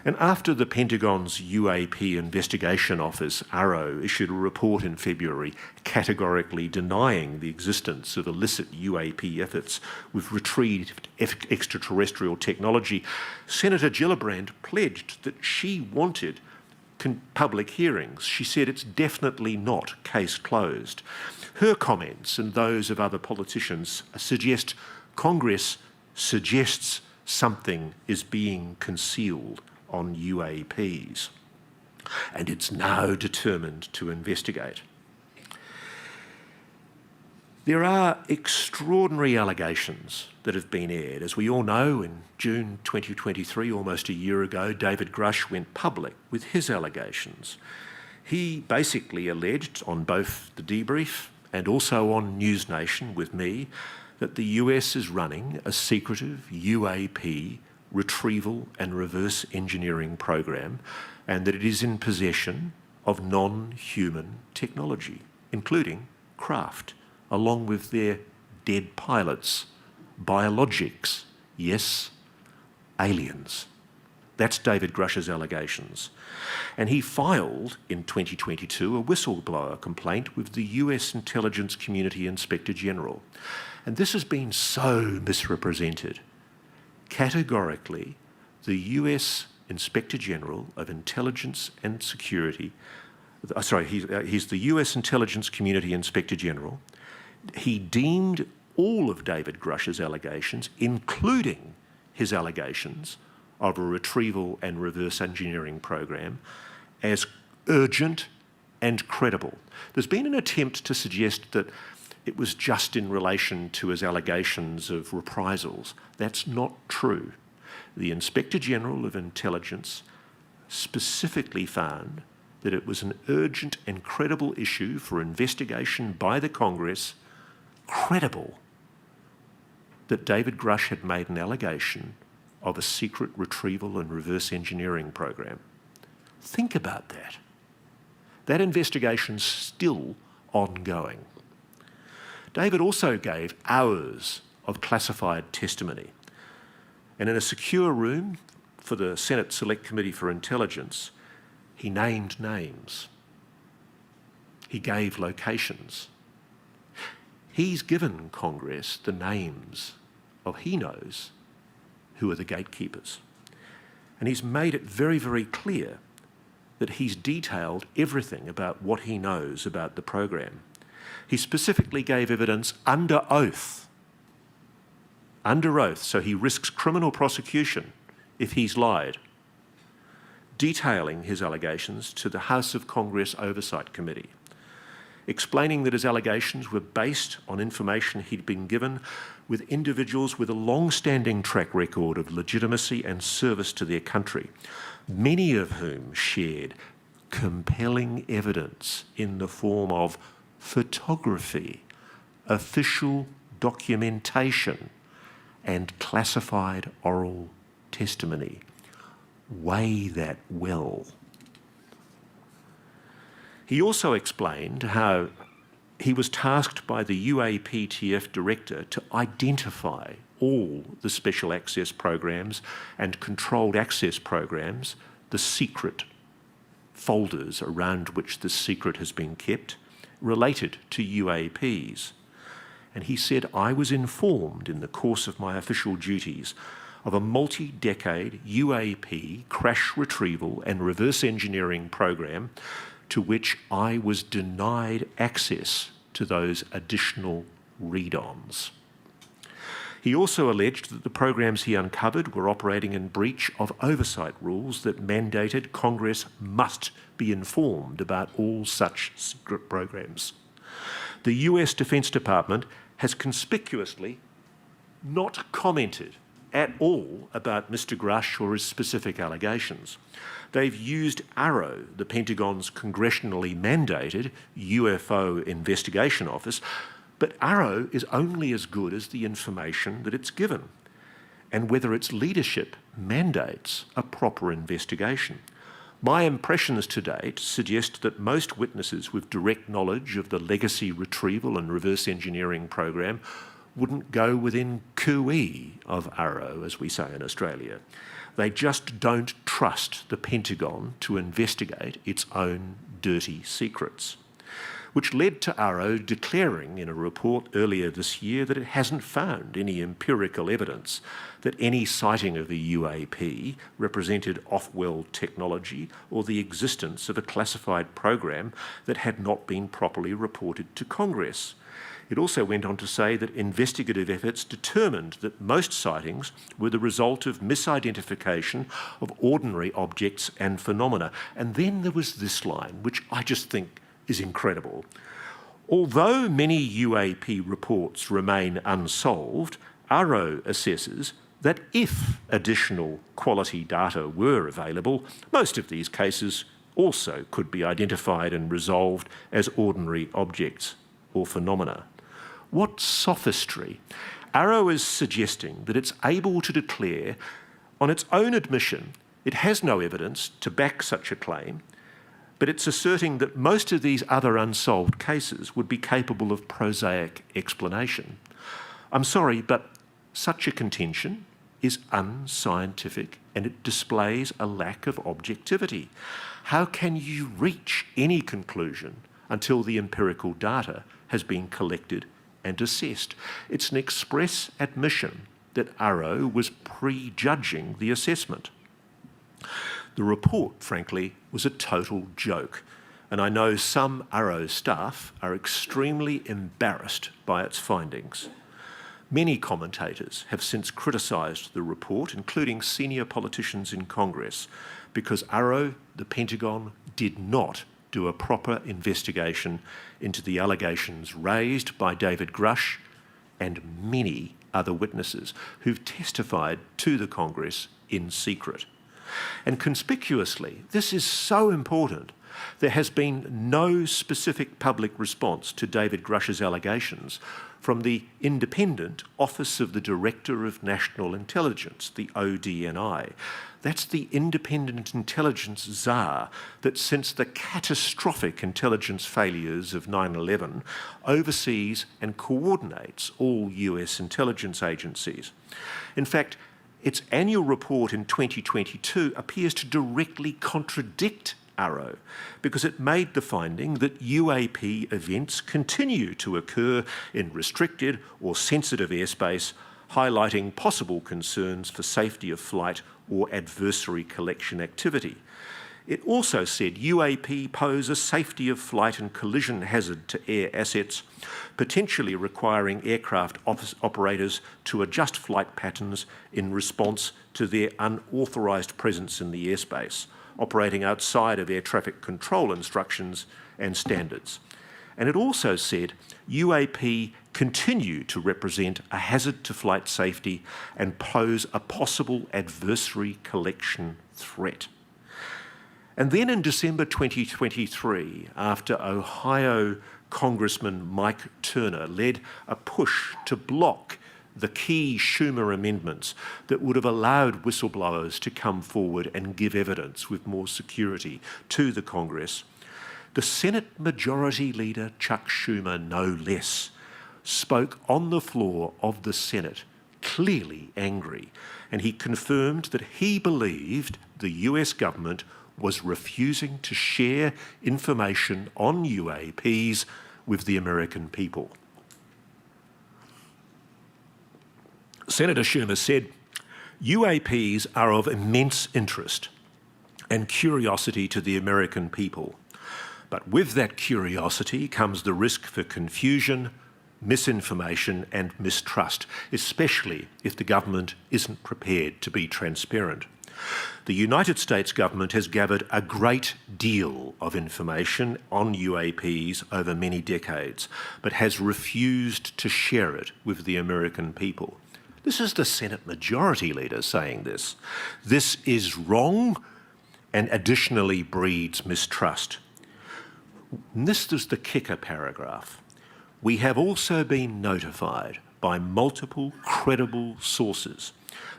And after the Pentagon's UAP Investigation Office, AARO, issued a report in February categorically denying the existence of illicit UAP efforts with retrieved extraterrestrial technology, Senator Gillibrand pledged that she wanted public hearings. She said it's definitely not case closed. Her comments and those of other politicians suggest Congress suggests something is being concealed on UAPs, and it's now determined to investigate. There are extraordinary allegations that have been aired. As we all know, in June 2023, almost a year ago, David Grusch went public with his allegations. He basically alleged on both the debrief and also on NewsNation with me that the US is running a secretive UAP retrieval and reverse engineering program, and that it is in possession of non-human technology, including craft, along with their dead pilots, biologics, yes, aliens. That's David Grusch's allegations. And he filed in 2022 a whistleblower complaint with the US Intelligence Community Inspector General. And this has been so misrepresented. Categorically, the US Inspector General of Intelligence and Security, he's the US Intelligence Community Inspector General. He deemed all of David Grusch's allegations, including his allegations of a retrieval and reverse engineering program, as urgent and credible. There's been an attempt to suggest that it was just in relation to his allegations of reprisals. That's not true. The Inspector General of Intelligence specifically found that it was an urgent and credible issue for investigation by the Congress, credible, that David Grusch had made an allegation of a secret retrieval and reverse engineering program. Think about that. That investigation's still ongoing. David also gave hours of classified testimony. And in a secure room for the Senate Select Committee for Intelligence, he named names. He gave locations. He's given Congress the names of he knows who are the gatekeepers. And he's made it very, very clear that he's detailed everything about what he knows about the program. He specifically gave evidence under oath, so he risks criminal prosecution if he's lied, detailing his allegations to the House of Congress Oversight Committee, explaining that his allegations were based on information he'd been given with individuals with a long-standing track record of legitimacy and service to their country, many of whom shared compelling evidence in the form of photography, official documentation, and classified oral testimony. Weigh that well. He also explained how he was tasked by the UAPTF director to identify all the special access programs and controlled access programs, the secret folders around which the secret has been kept, related to UAPs. And he said, I was informed in the course of my official duties of a multi-decade UAP crash retrieval and reverse engineering program to which I was denied access to those additional read-ons. He also alleged that the programs he uncovered were operating in breach of oversight rules that mandated Congress must be informed about all such secret programs. The US Defense Department has conspicuously not commented at all about Mr. Grusch or his specific allegations. They've used AARO, the Pentagon's congressionally mandated UFO investigation office, but AARO is only as good as the information that it's given and whether its leadership mandates a proper investigation. My impressions to date suggest that most witnesses with direct knowledge of the legacy retrieval and reverse engineering program wouldn't go within cooee of AARO, as we say in Australia. They just don't trust the Pentagon to investigate its own dirty secrets, which led to AARO declaring in a report earlier this year that it hasn't found any empirical evidence that any sighting of a UAP represented off-world technology or the existence of a classified program that had not been properly reported to Congress. It also went on to say that investigative efforts determined that most sightings were the result of misidentification of ordinary objects and phenomena. And then there was this line, which I just think is incredible. Although many UAP reports remain unsolved, AARO assesses that if additional quality data were available, most of these cases also could be identified and resolved as ordinary objects or phenomena. What sophistry! AARO is suggesting that it's able to declare, on its own admission, it has no evidence to back such a claim, but it's asserting that most of these other unsolved cases would be capable of prosaic explanation. I'm sorry, but such a contention is unscientific and it displays a lack of objectivity. How can you reach any conclusion until the empirical data has been collected and assessed? It's an express admission that AARO was prejudging the assessment. The report, frankly, was a total joke, and I know some AARO staff are extremely embarrassed by its findings. Many commentators have since criticised the report, including senior politicians in Congress, because AARO, the Pentagon, did not do a proper investigation into the allegations raised by David Grusch and many other witnesses who've testified to the Congress in secret. And conspicuously, this is so important, there has been no specific public response to David Grusch's allegations from the independent Office of the Director of National Intelligence, the ODNI. That's the independent intelligence czar that, since the catastrophic intelligence failures of 9/11, oversees and coordinates all US intelligence agencies. In fact, its annual report in 2022 appears to directly contradict AARO because it made the finding that UAP events continue to occur in restricted or sensitive airspace, highlighting possible concerns for safety of flight or adversary collection activity. It also said UAP pose a safety of flight and collision hazard to air assets, potentially requiring aircraft operators to adjust flight patterns in response to their unauthorised presence in the airspace, operating outside of air traffic control instructions and standards. And it also said UAP continue to represent a hazard to flight safety and pose a possible adversary collection threat. And then in December 2023, after Ohio Congressman Mike Turner led a push to block the key Schumer amendments that would have allowed whistleblowers to come forward and give evidence with more security to the Congress, the Senate Majority Leader Chuck Schumer, no less, spoke on the floor of the Senate, clearly angry, and he confirmed that he believed the US government was refusing to share information on UAPs with the American people. Senator Schumer said, UAPs are of immense interest and curiosity to the American people, but with that curiosity comes the risk for confusion, misinformation and mistrust, especially if the government isn't prepared to be transparent. The United States government has gathered a great deal of information on UAPs over many decades, but has refused to share it with the American people. This is the Senate Majority Leader saying this. This is wrong and additionally breeds mistrust. And this is the kicker paragraph. We have also been notified by multiple credible sources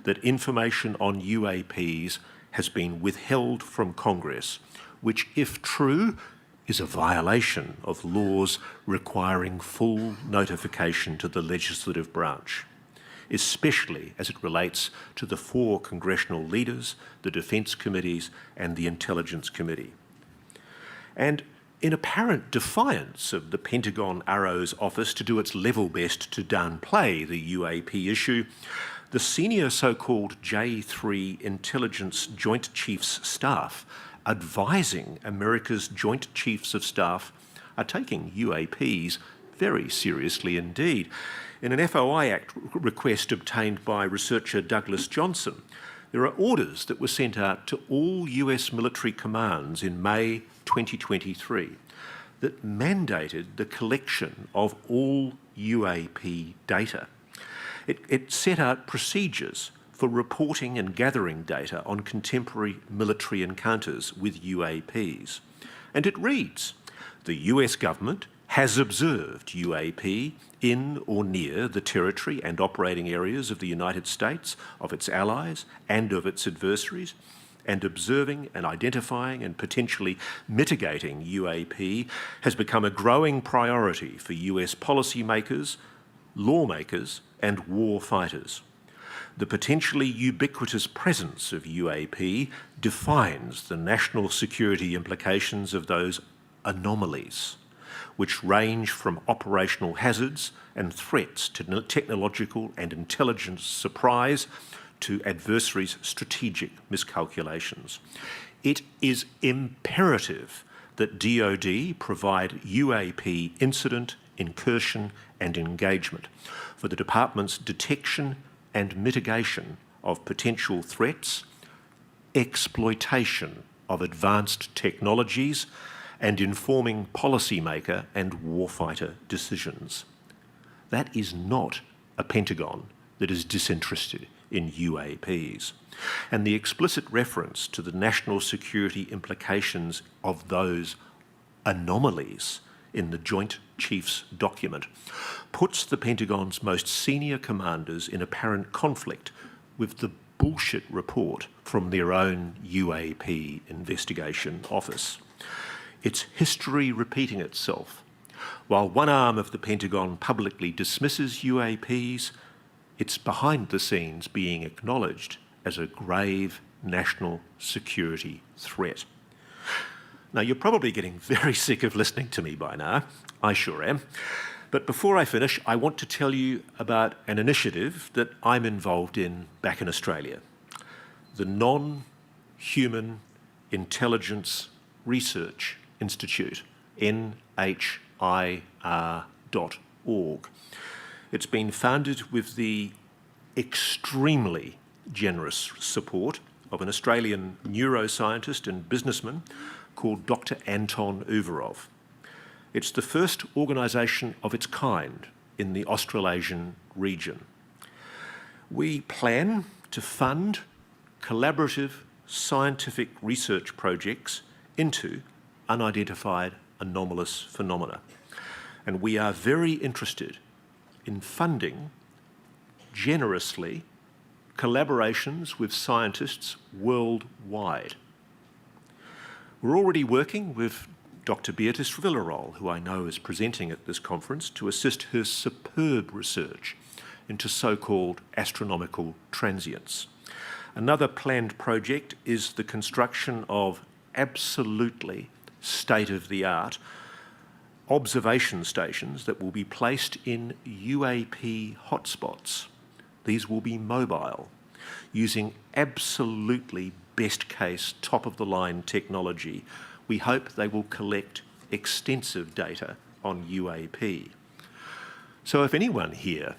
that information on UAPs has been withheld from Congress, which, if true, is a violation of laws requiring full notification to the legislative branch, especially as it relates to the 4 congressional leaders, the Defence Committees and the Intelligence Committee. And in apparent defiance of the Pentagon AARO's office to do its level best to downplay the UAP issue, the senior so-called J3 Intelligence Joint Chiefs Staff advising America's Joint Chiefs of Staff are taking UAPs very seriously indeed. In an FOI Act request obtained by researcher Douglas Johnson, there are orders that were sent out to all US military commands in May 2023 that mandated the collection of all UAP data. It set out procedures for reporting and gathering data on contemporary military encounters with UAPs. And it reads, the US government has observed UAP in or near the territory and operating areas of the United States, of its allies and of its adversaries, and observing and identifying and potentially mitigating UAP has become a growing priority for US policymakers, lawmakers and war fighters. The potentially ubiquitous presence of UAP defines the national security implications of those anomalies, which range from operational hazards and threats to technological and intelligence surprise, to adversaries' strategic miscalculations. It is imperative that DoD provide UAP incident, incursion and engagement for the Department's detection and mitigation of potential threats, exploitation of advanced technologies, and informing policymaker and warfighter decisions. That is not a Pentagon that is disinterested in UAPs. And the explicit reference to the national security implications of those anomalies in the Joint Chiefs document puts the Pentagon's most senior commanders in apparent conflict with the bullshit report from their own UAP investigation office. It's history repeating itself. While one arm of the Pentagon publicly dismisses UAPs, it's behind the scenes being acknowledged as a grave national security threat. Now, you're probably getting very sick of listening to me by now. I sure am. But before I finish, I want to tell you about an initiative that I'm involved in back in Australia. The Non-Human Intelligence Research Institute, NHIR.org. It's been founded with the extremely generous support of an Australian neuroscientist and businessman called Dr. Anton Uvarov. It's the first organisation of its kind in the Australasian region. We plan to fund collaborative scientific research projects into unidentified anomalous phenomena. And we are very interested in funding generously collaborations with scientists worldwide. We're already working with Dr. Beatrice Villarol, who I know is presenting at this conference, to assist her superb research into so-called astronomical transients. Another planned project is the construction of absolutely state-of-the-art observation stations that will be placed in UAP hotspots. These will be mobile, using absolutely best-case, top-of-the-line technology. We hope they will collect extensive data on UAP. So if anyone here,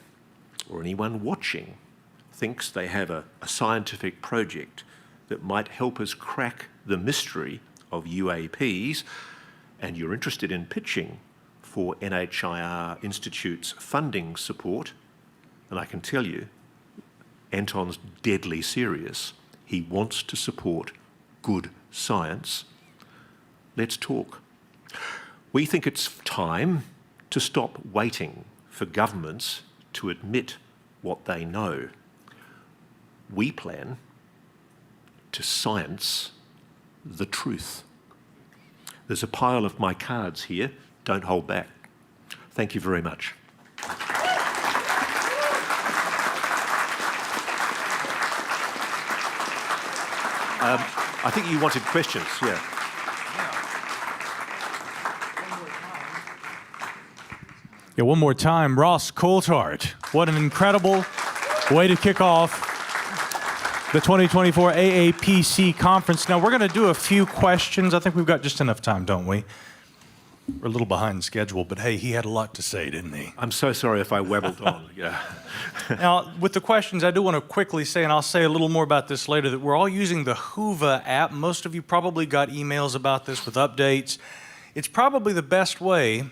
or anyone watching, thinks they have a scientific project that might help us crack the mystery of UAPs, and you're interested in pitching for NHIR Institute's funding support, and I can tell you, Anton's deadly serious. He wants to support good science. Let's talk. We think it's time to stop waiting for governments to admit what they know. We plan to science the truth. There's a pile of my cards here. Don't hold back. Thank you very much. I think you wanted questions, yeah. Yeah, one more time, Ross Coulthart. What an incredible way to kick off the 2024 AAPC conference. Now, we're going to do a few questions. I think we've got just enough time, don't we? We're a little behind schedule, but hey, he had a lot to say, didn't he? I'm so sorry if I wabbled on. Yeah. Now, with the questions, I do want to quickly say, and I'll say a little more about this later, that we're all using the Whova app. Most of you probably got emails about this with updates. It's probably the best way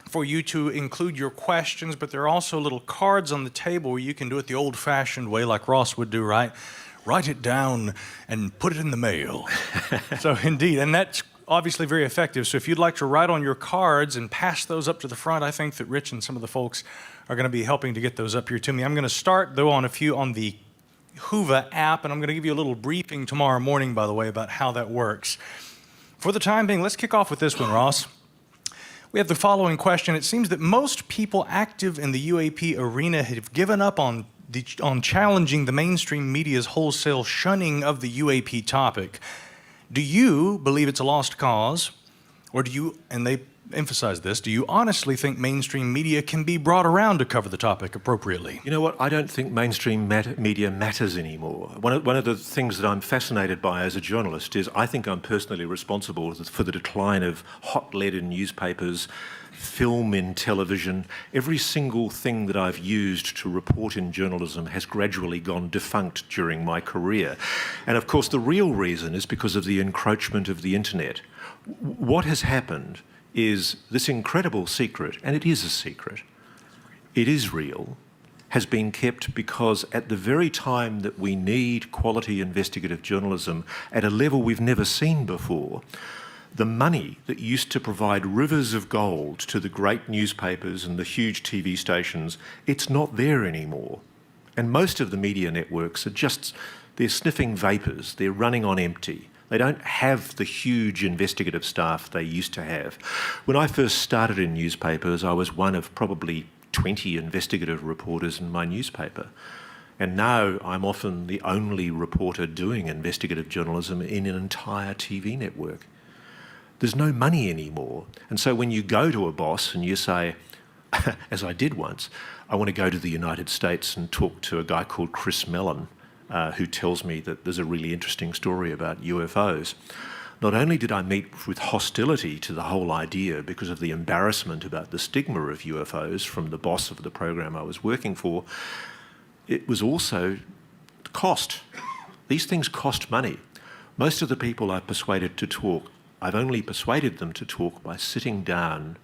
for you to include your questions, but there are also little cards on the table where you can do it the old-fashioned way, like Ross would do, right? Write it down and put it in the mail. So indeed, and that's obviously very effective. So if you'd like to write on your cards and pass those up to the front, I think that Rich and some of the folks are going to be helping to get those up here to me. I'm going to start, though, on a few on the Whova app, and I'm going to give you a little briefing tomorrow morning, by the way, about how that works. For the time being, let's kick off with this one, Ross. We have the following question. It seems that most people active in the UAP arena have given up on challenging the mainstream media's wholesale shunning of the UAP topic. Do you believe it's a lost cause, or do you, and they emphasize this, do you honestly think mainstream media can be brought around to cover the topic appropriately? You know what? I don't think mainstream media matters anymore. One of the things that I'm fascinated by as a journalist is I think I'm personally responsible for the decline of hot lead in newspapers, film in television. Every single thing that I've used to report in journalism has gradually gone defunct during my career. And of course, the real reason is because of the encroachment of the internet. What has happened is this incredible secret, and it is a secret, it is real, has been kept because at the very time that we need quality investigative journalism at a level we've never seen before, the money that used to provide rivers of gold to the great newspapers and the huge TV stations, it's not there anymore. And most of the media networks are they're sniffing vapours, they're running on empty. They don't have the huge investigative staff they used to have. When I first started in newspapers, I was one of probably 20 investigative reporters in my newspaper. And now I'm often the only reporter doing investigative journalism in an entire TV network. There's no money anymore. And so when you go to a boss and you say, as I did once, I want to go to the United States and talk to a guy called Chris Mellon, who tells me that there's a really interesting story about UFOs. Not only did I meet with hostility to the whole idea because of the embarrassment about the stigma of UFOs from the boss of the program I was working for, it was also cost. These things cost money. Most of the people I've persuaded to talk, I've only persuaded them to talk by sitting down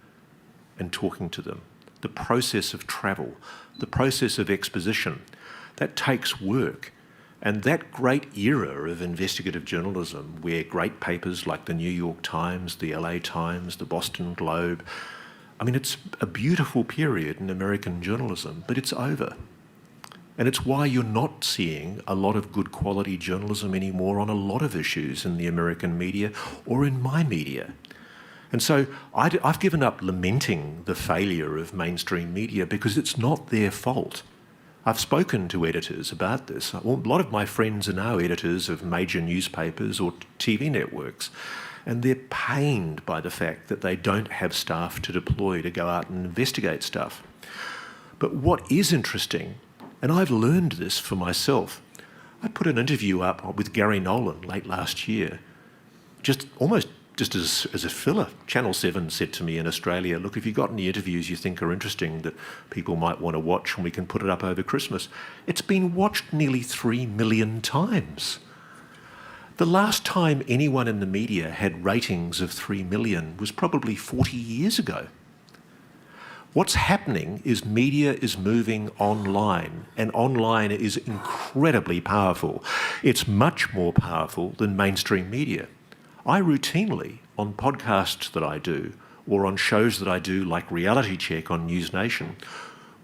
and talking to them. The process of travel, the process of exposition, that takes work. And that great era of investigative journalism, where great papers like the New York Times, the LA Times, the Boston Globe, I mean, it's a beautiful period in American journalism, but it's over. And it's why you're not seeing a lot of good quality journalism anymore on a lot of issues in the American media or in my media. And so I've given up lamenting the failure of mainstream media because it's not their fault. I've spoken to editors about this. A lot of my friends are now editors of major newspapers or TV networks, and they're pained by the fact that they don't have staff to deploy to go out and investigate stuff. But what is interesting, and I've learned this for myself, I put an interview up with Gary Nolan late last year, almost as a filler. Channel 7 said to me in Australia, look, if you've got any interviews you think are interesting that people might want to watch and we can put it up over Christmas. It's been watched nearly 3 million times. The last time anyone in the media had ratings of 3 million was probably 40 years ago. What's happening is media is moving online, and online is incredibly powerful. It's much more powerful than mainstream media. I routinely, on podcasts that I do, or on shows that I do like Reality Check on NewsNation,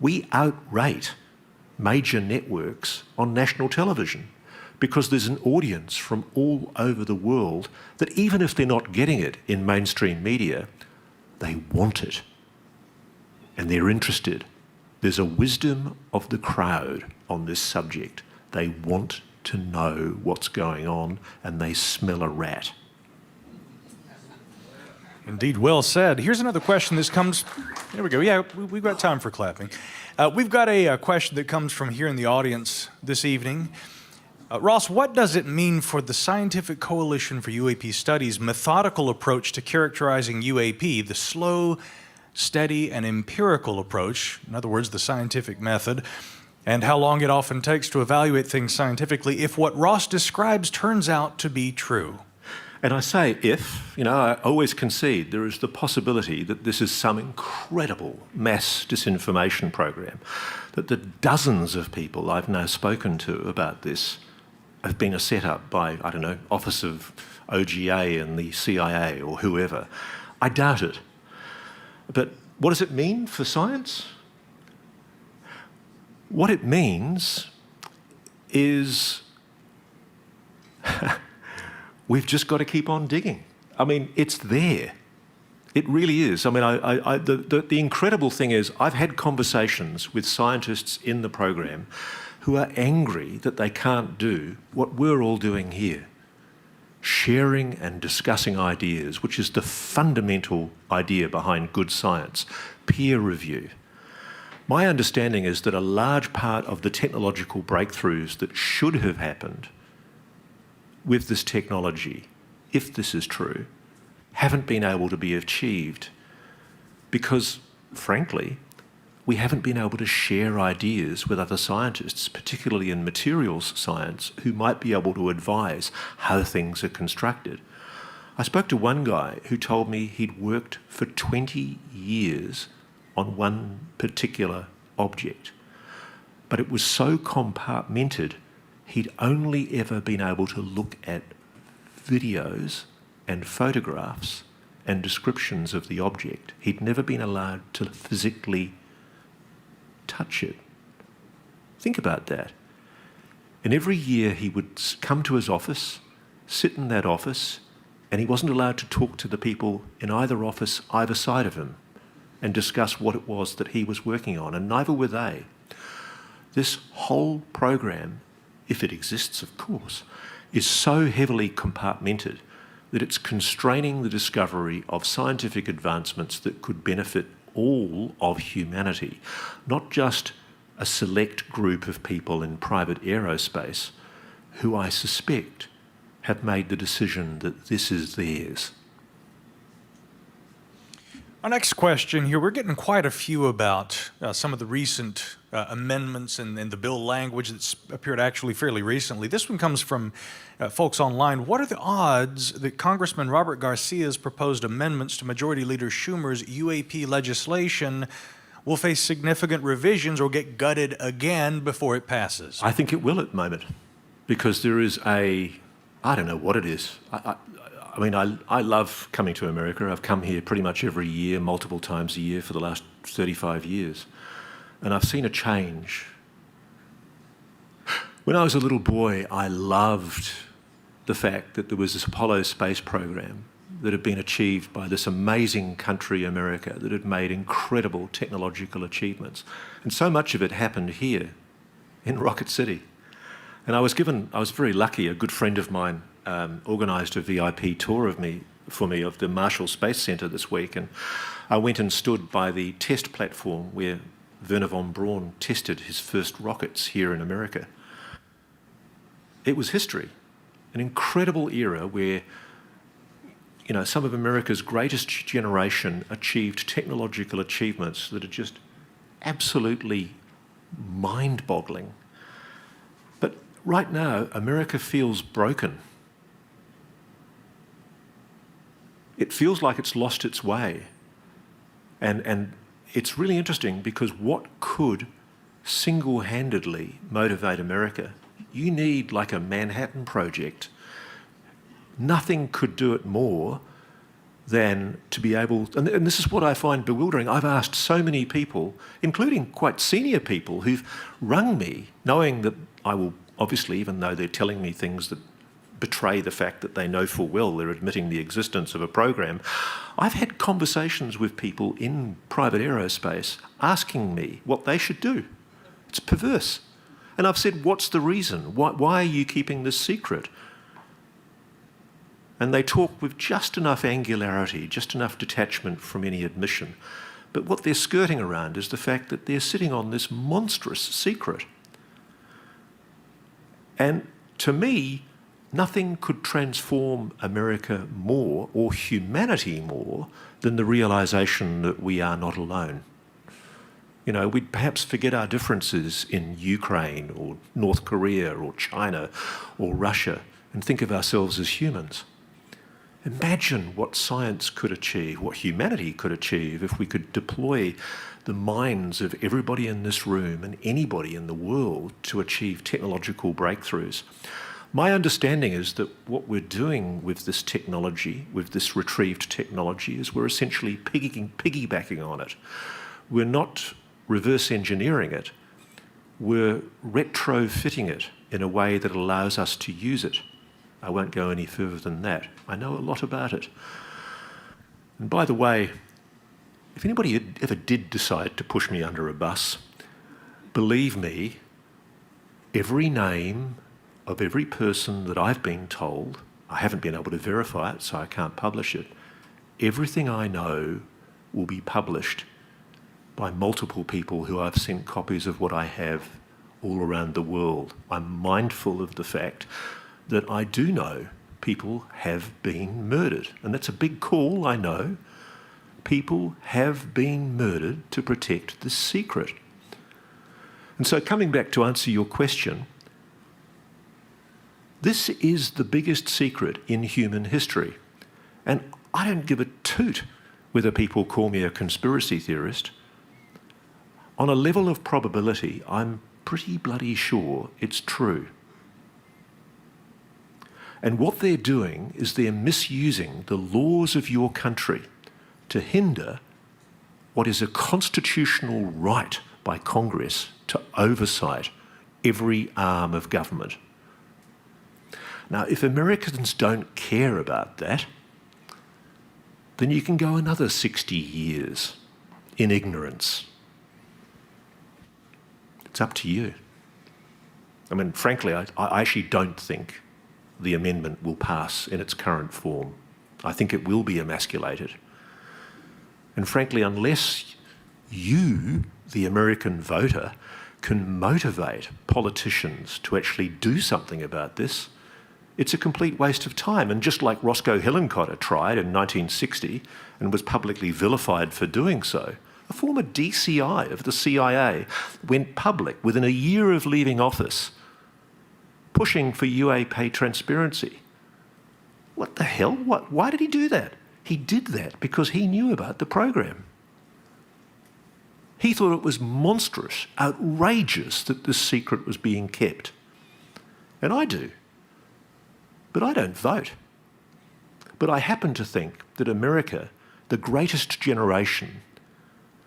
we outrate major networks on national television because there's an audience from all over the world that even if they're not getting it in mainstream media, they want it and they're interested. There's a wisdom of the crowd on this subject. They want to know what's going on and they smell a rat. Indeed, well said. Here's another question. This comes, there we go. Yeah, we've got time for clapping. We've got a question that comes from here in the audience this evening. Ross, what does it mean for the Scientific Coalition for UAP Studies' methodical approach to characterizing UAP, the slow, steady, and empirical approach, in other words, the scientific method, and how long it often takes to evaluate things scientifically if what Ross describes turns out to be true? And I say if, I always concede there is the possibility that this is some incredible mass disinformation program, that the dozens of people I've now spoken to about this have been set up by, Office of OGA and the CIA or whoever. I doubt it. But what does it mean for science? What it means is we've just got to keep on digging. I mean, it's there. It really is. I mean, the incredible thing is I've had conversations with scientists in the program who are angry that they can't do what we're all doing here. sharing and discussing ideas, which is the fundamental idea behind good science, peer review. My understanding is that a large part of the technological breakthroughs that should have happened with this technology, if this is true, haven't been able to be achieved because, frankly, we haven't been able to share ideas with other scientists, particularly in materials science, who might be able to advise how things are constructed. I spoke to one guy who told me he'd worked for 20 years on one particular object, but it was so compartmented, he'd only ever been able to look at videos and photographs and descriptions of the object. He'd never been allowed to physically touch it. Think about that. And every year he would come to his office, sit in that office, and he wasn't allowed to talk to the people in either office, either side of him, and discuss what it was that he was working on, and neither were they. This whole program, if it exists, of course, is so heavily compartmented that it's constraining the discovery of scientific advancements that could benefit all of humanity, not just a select group of people in private aerospace who I suspect have made the decision that this is theirs. Our next question here, we're getting quite a few about some of the recent amendments and the bill language that's appeared actually fairly recently. This one comes from folks online. What are the odds that Congressman Robert Garcia's proposed amendments to Majority Leader Schumer's UAP legislation will face significant revisions or get gutted again before it passes? I think it will at the moment, because there is I don't know what it is. I mean, I love coming to America. I've come here pretty much every year, multiple times a year for the last 35 years. And I've seen a change. When I was a little boy, I loved the fact that there was this Apollo space program that had been achieved by this amazing country, America, that had made incredible technological achievements. And so much of it happened here in Rocket City. And I was very lucky. A good friend of mine organised a VIP tour for me of the Marshall Space Centre this week, and I went and stood by the test platform where Wernher von Braun tested his first rockets here in America. It was history, an incredible era where, you know, some of America's greatest generation achieved technological achievements that are just absolutely mind-boggling. But right now, America feels broken. It feels like it's lost its way. And it's really interesting, because what could single-handedly motivate America? You need like a Manhattan Project. Nothing could do it more than to be able, and this is what I find bewildering. I've asked so many people, including quite senior people, who've rung me, knowing that I will obviously, even though they're telling me things that betray the fact that they know full well they're admitting the existence of a program. I've had conversations with people in private aerospace asking me what they should do. It's perverse. And I've said, what's the reason? Why are you keeping this secret? And they talk with just enough angularity, just enough detachment from any admission. But what they're skirting around is the fact that they're sitting on this monstrous secret. And to me, nothing could transform America more, or humanity more, than the realisation that we are not alone. You know, we'd perhaps forget our differences in Ukraine or North Korea or China or Russia and think of ourselves as humans. Imagine what science could achieve, what humanity could achieve, if we could deploy the minds of everybody in this room and anybody in the world to achieve technological breakthroughs. My understanding is that what we're doing with this technology, with this retrieved technology, is we're essentially piggybacking on it. We're not reverse engineering it. We're retrofitting it in a way that allows us to use it. I won't go any further than that. I know a lot about it. And by the way, if anybody ever did decide to push me under a bus, believe me, every name of every person that I've been told I haven't been able to verify it, so I can't publish it. Everything I know will be published by multiple people who I've sent copies of what I have all around the world. I'm mindful of the fact that I do know people have been murdered. And that's a big call, I know. People have been murdered to protect the secret. And so coming back to answer your question, this is the biggest secret in human history. And I don't give a toot whether people call me a conspiracy theorist. On a level of probability, I'm pretty bloody sure it's true. And what they're doing is they're misusing the laws of your country to hinder what is a constitutional right by Congress to oversight every arm of government. Now, if Americans don't care about that, then you can go another 60 years in ignorance. It's up to you. I mean, frankly, I actually don't think the amendment will pass in its current form. I think it will be emasculated. And frankly, unless you, the American voter, can motivate politicians to actually do something about this, it's a complete waste of time. And just like Roscoe Hillenkotter tried in 1960 and was publicly vilified for doing so, a former DCI of the CIA went public within a year of leaving office, pushing for UAP transparency. What the hell? Why did he do that? He did that because he knew about the program. He thought it was monstrous, outrageous that this secret was being kept. And I do. But I don't vote. But I happen to think that America, the greatest generation,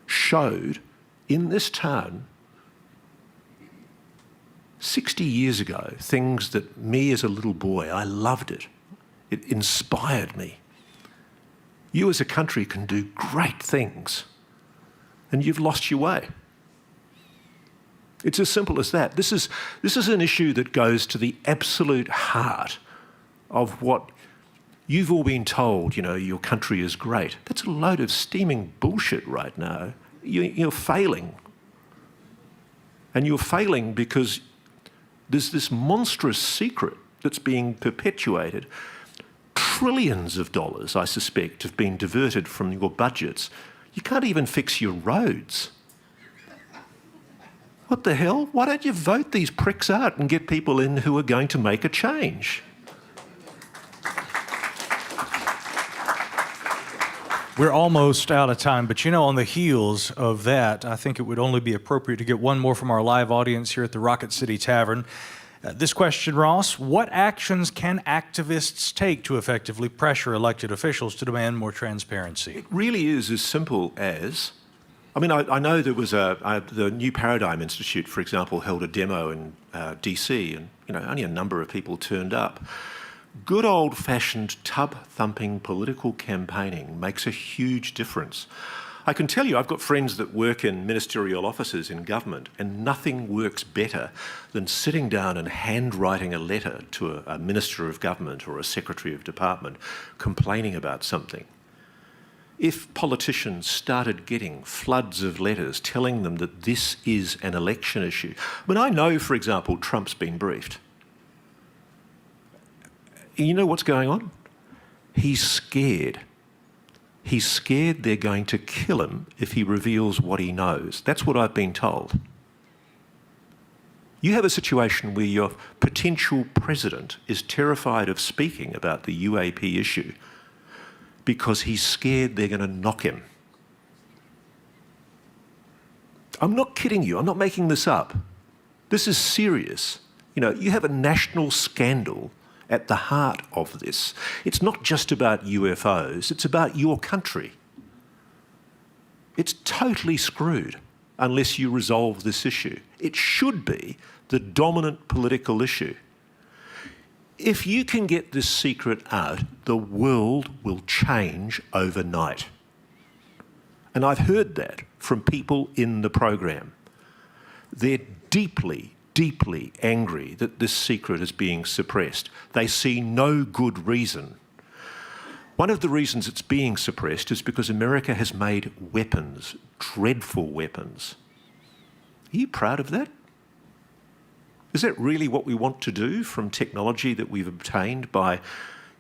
showed in this town 60 years ago things that me as a little boy, I loved it. It inspired me. You as a country can do great things, and you've lost your way. It's as simple as that. This is an issue that goes to the absolute heart of what you've all been told, you know, your country is great. That's a load of steaming bullshit right now. You're failing. And you're failing because there's this monstrous secret that's being perpetuated. Trillions of dollars, I suspect, have been diverted from your budgets. You can't even fix your roads. What the hell? Why don't you vote these pricks out and get people in who are going to make a change? We're almost out of time, but you know, on the heels of that, I think it would only be appropriate to get one more from our live audience here at the Rocket City Tavern. This question, Ross: what actions can activists take to effectively pressure elected officials to demand more transparency? It really is as simple as, I mean, I know there was the New Paradigm Institute, for example, held a demo in DC, and you know, only a number of people turned up. Good old-fashioned tub-thumping political campaigning makes a huge difference. I can tell you, I've got friends that work in ministerial offices in government, and nothing works better than sitting down and handwriting a letter to a minister of government or a secretary of department complaining about something. If politicians started getting floods of letters telling them that this is an election issue, I mean, I know, for example, Trump's been briefed. You know what's going on? He's scared. He's scared they're going to kill him if he reveals what he knows. That's what I've been told. You have a situation where your potential president is terrified of speaking about the UAP issue because he's scared they're going to knock him. I'm not kidding you. I'm not making this up. This is serious. You know, you have a national scandal at the heart of this. It's not just about UFOs, it's about your country. It's totally screwed unless you resolve this issue. It should be the dominant political issue. If you can get this secret out, the world will change overnight. And I've heard that from people in the program. They're deeply, deeply angry that this secret is being suppressed. They see no good reason. One of the reasons it's being suppressed is because America has made weapons, dreadful weapons. Are you proud of that? Is that really what we want to do from technology that we've obtained by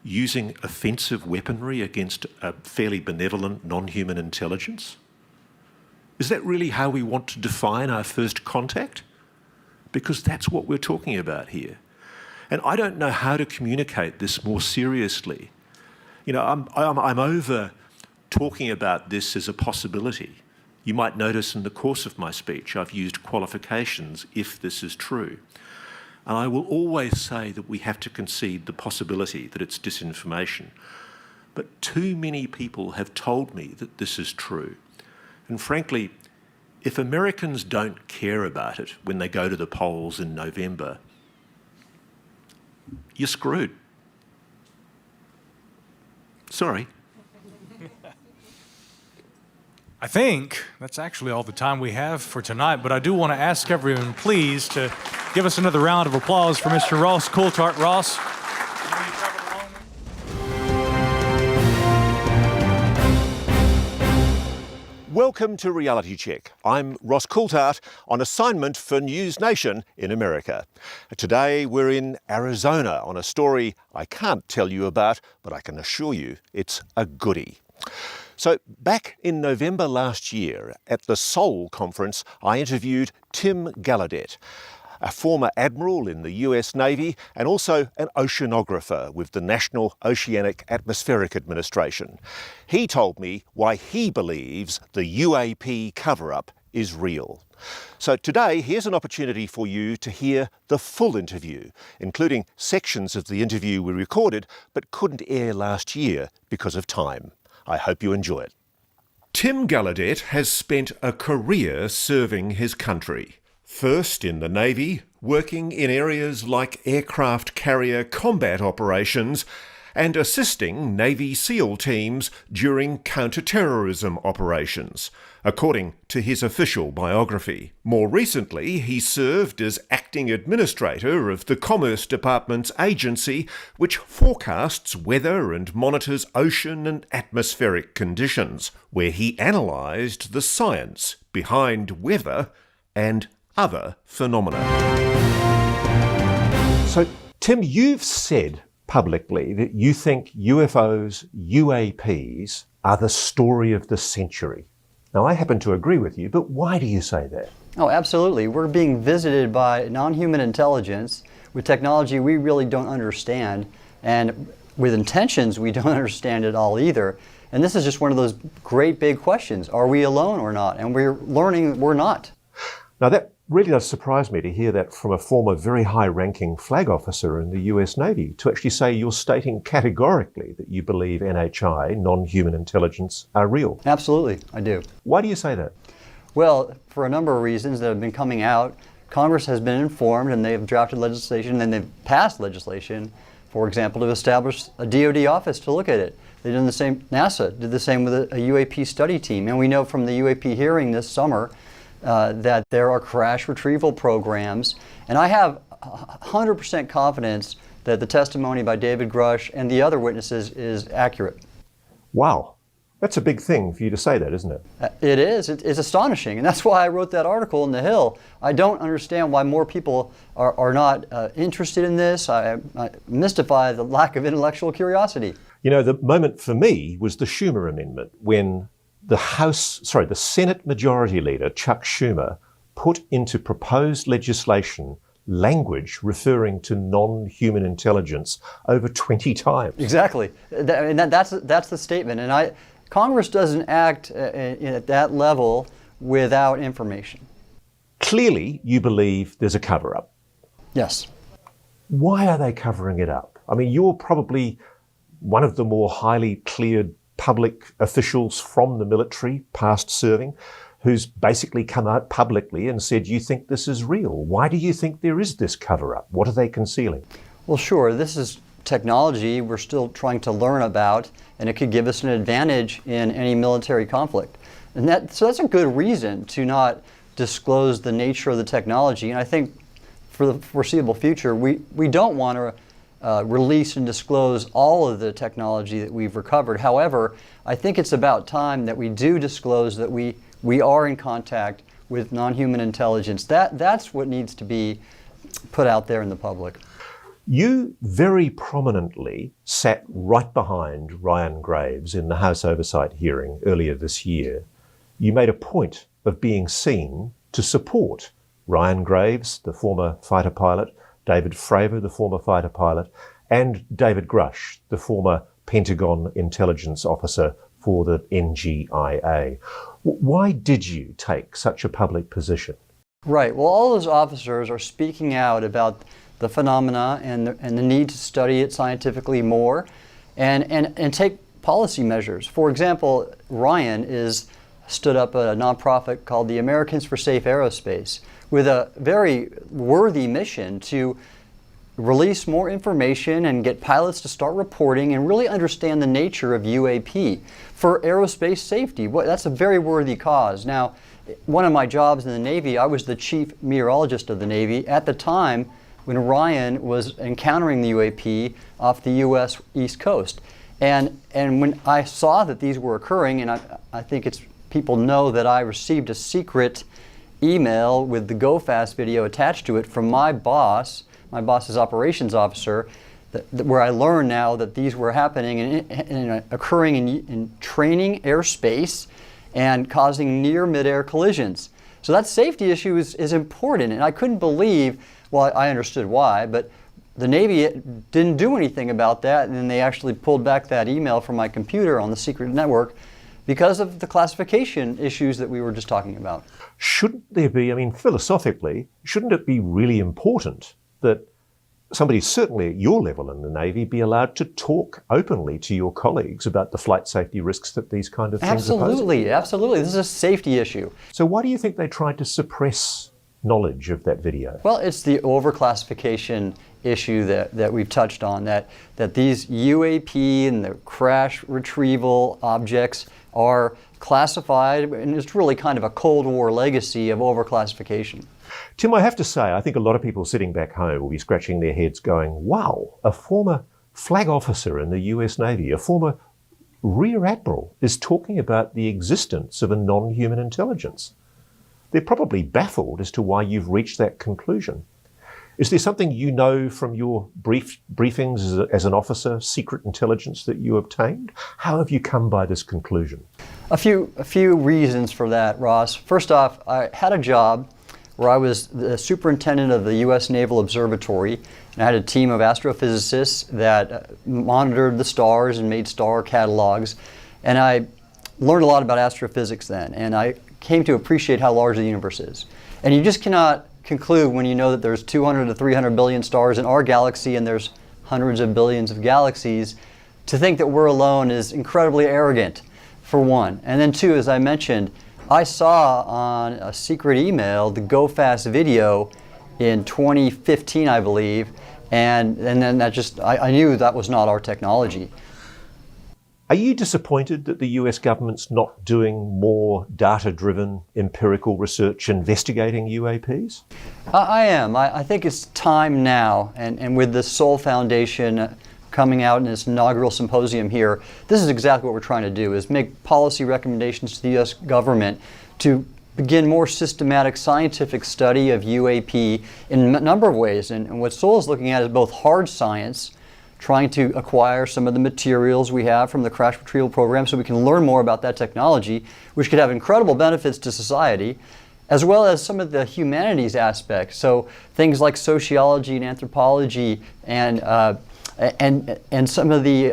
using offensive weaponry against a fairly benevolent, non-human intelligence? Is that really how we want to define our first contact? Because that's what we're talking about here. And I don't know how to communicate this more seriously. You know, I'm over talking about this as a possibility. You might notice in the course of my speech I've used qualifications, if this is true. And I will always say that we have to concede the possibility that it's disinformation. But too many people have told me that this is true. And frankly, if Americans don't care about it when they go to the polls in November, you're screwed. Sorry. I think that's actually all the time we have for tonight, but I do want to ask everyone, please, to give us another round of applause for Mr. Ross Coulthart. Ross. Welcome to Reality Check. I'm Ross Coulthart on assignment for NewsNation in America. Today we're in Arizona on a story I can't tell you about, but I can assure you it's a goodie. So back in November last year at the Seoul conference, I interviewed Tim Gallaudet, a former admiral in the US Navy and also an oceanographer with the National Oceanic Atmospheric Administration. He told me why he believes the UAP cover-up is real. So today, here's an opportunity for you to hear the full interview, including sections of the interview we recorded but couldn't air last year because of time. I hope you enjoy it. Tim Gallaudet has spent a career serving his country. First in the Navy, working in areas like aircraft carrier combat operations and assisting Navy SEAL teams during counter-terrorism operations, according to his official biography. More recently, he served as acting administrator of the Commerce Department's agency, which forecasts weather and monitors ocean and atmospheric conditions, where he analysed the science behind weather and other phenomena. So, Tim, you've said publicly that you think UFOs, UAPs, are the story of the century. Now, I happen to agree with you, but why do you say that? Oh, absolutely. We're being visited by non-human intelligence with technology we really don't understand, and with intentions we don't understand at all either. And this is just one of those great big questions. Are we alone or not? And we're learning we're not. Now, that really does surprise me to hear that from a former very high-ranking flag officer in the US Navy, to actually say you're stating categorically that you believe NHI, non-human intelligence, are real. Absolutely, I do. Why do you say that? Well, for a number of reasons that have been coming out. Congress has been informed and they've drafted legislation and they've passed legislation, for example, to establish a DoD office to look at it. They've done the same, NASA did the same with a UAP study team. And we know from the UAP hearing this summer that there are crash retrieval programs. And I have 100% confidence that the testimony by David Grusch and the other witnesses is accurate. Wow. That's a big thing for you to say that, isn't it? It is. It's astonishing. And that's why I wrote that article in The Hill. I don't understand why more people are not interested in this. I mystify the lack of intellectual curiosity. You know, the moment for me was the Schumer Amendment, when the Senate Majority Leader, Chuck Schumer, put into proposed legislation language referring to non-human intelligence over 20 times. Exactly. That's the statement. And Congress doesn't act at that level without information. Clearly, you believe there's a cover-up. Yes. Why are they covering it up? I mean, you're probably one of the more highly cleared public officials from the military, past serving, who's basically come out publicly and said, you think this is real. Why do you think there is this cover-up? What are they concealing? Well, sure. This is technology we're still trying to learn about, and it could give us an advantage in any military conflict. So that's a good reason to not disclose the nature of the technology. And I think for the foreseeable future, we don't want to release and disclose all of the technology that we've recovered. However, I think it's about time that we do disclose that we are in contact with non-human intelligence. That's what needs to be put out there in the public. You very prominently sat right behind Ryan Graves in the House Oversight hearing earlier this year. You made a point of being seen to support Ryan Graves, the former fighter pilot, David Fravor, the former fighter pilot, and David Grusch, the former Pentagon intelligence officer for the NGIA. Why did you take such a public position? Right. Well, all those officers are speaking out about the phenomena and the need to study it scientifically more and take policy measures. For example, Ryan stood up a nonprofit called the Americans for Safe Aerospace with a very worthy mission to release more information and get pilots to start reporting and really understand the nature of UAP for aerospace safety. That's a very worthy cause. Now, one of my jobs in the Navy, I was the chief meteorologist of the Navy at the time when Ryan was encountering the UAP off the U.S. East Coast. And when I saw that these were occurring, and I think people know that I received a secret email with the Go Fast video attached to it from my boss's operations officer, where I learned now that these were happening and occurring in training airspace and causing near midair collisions. So that safety issue is important, and I couldn't believe, well, I understood why, but the Navy didn't do anything about that, and then they actually pulled back that email from my computer on the secret network because of the classification issues that we were just talking about. Shouldn't there be, philosophically, shouldn't it be really important that somebody certainly at your level in the Navy be allowed to talk openly to your colleagues about the flight safety risks that these kind of things are posing? Absolutely. This is a safety issue. So why do you think they tried to suppress knowledge of that video? Well, it's the overclassification issue that we've touched on, that these UAP and the crash retrieval objects are classified, and it's really kind of a Cold War legacy of overclassification. Tim, I have to say, I think a lot of people sitting back home will be scratching their heads going, wow, a former flag officer in the US Navy, a former Rear Admiral, is talking about the existence of a non-human intelligence. They're probably baffled as to why you've reached that conclusion. Is there something you know from your briefings as an officer, secret intelligence that you obtained? How have you come by this conclusion? A few reasons for that, Ross. First off, I had a job where I was the superintendent of the U.S. Naval Observatory, and I had a team of astrophysicists that monitored the stars and made star catalogs. And I learned a lot about astrophysics then, and I came to appreciate how large the universe is. And you just cannot conclude when you know that there's 200 to 300 billion stars in our galaxy and there's hundreds of billions of galaxies. To think that we're alone is incredibly arrogant, for one. And then two, as I mentioned, I saw on a secret email the Go Fast video in 2015, I believe, and then I knew that was not our technology. Are you disappointed that the US government's not doing more data-driven empirical research investigating UAPs? I am. I think it's time now, and with the Seoul Foundation coming out in its inaugural symposium here, this is exactly what we're trying to do, is make policy recommendations to the US government to begin more systematic scientific study of UAP in a number of ways. And what Seoul is looking at is both hard science, trying to acquire some of the materials we have from the crash retrieval program so we can learn more about that technology, which could have incredible benefits to society, as well as some of the humanities aspects. So things like sociology and anthropology and some of the,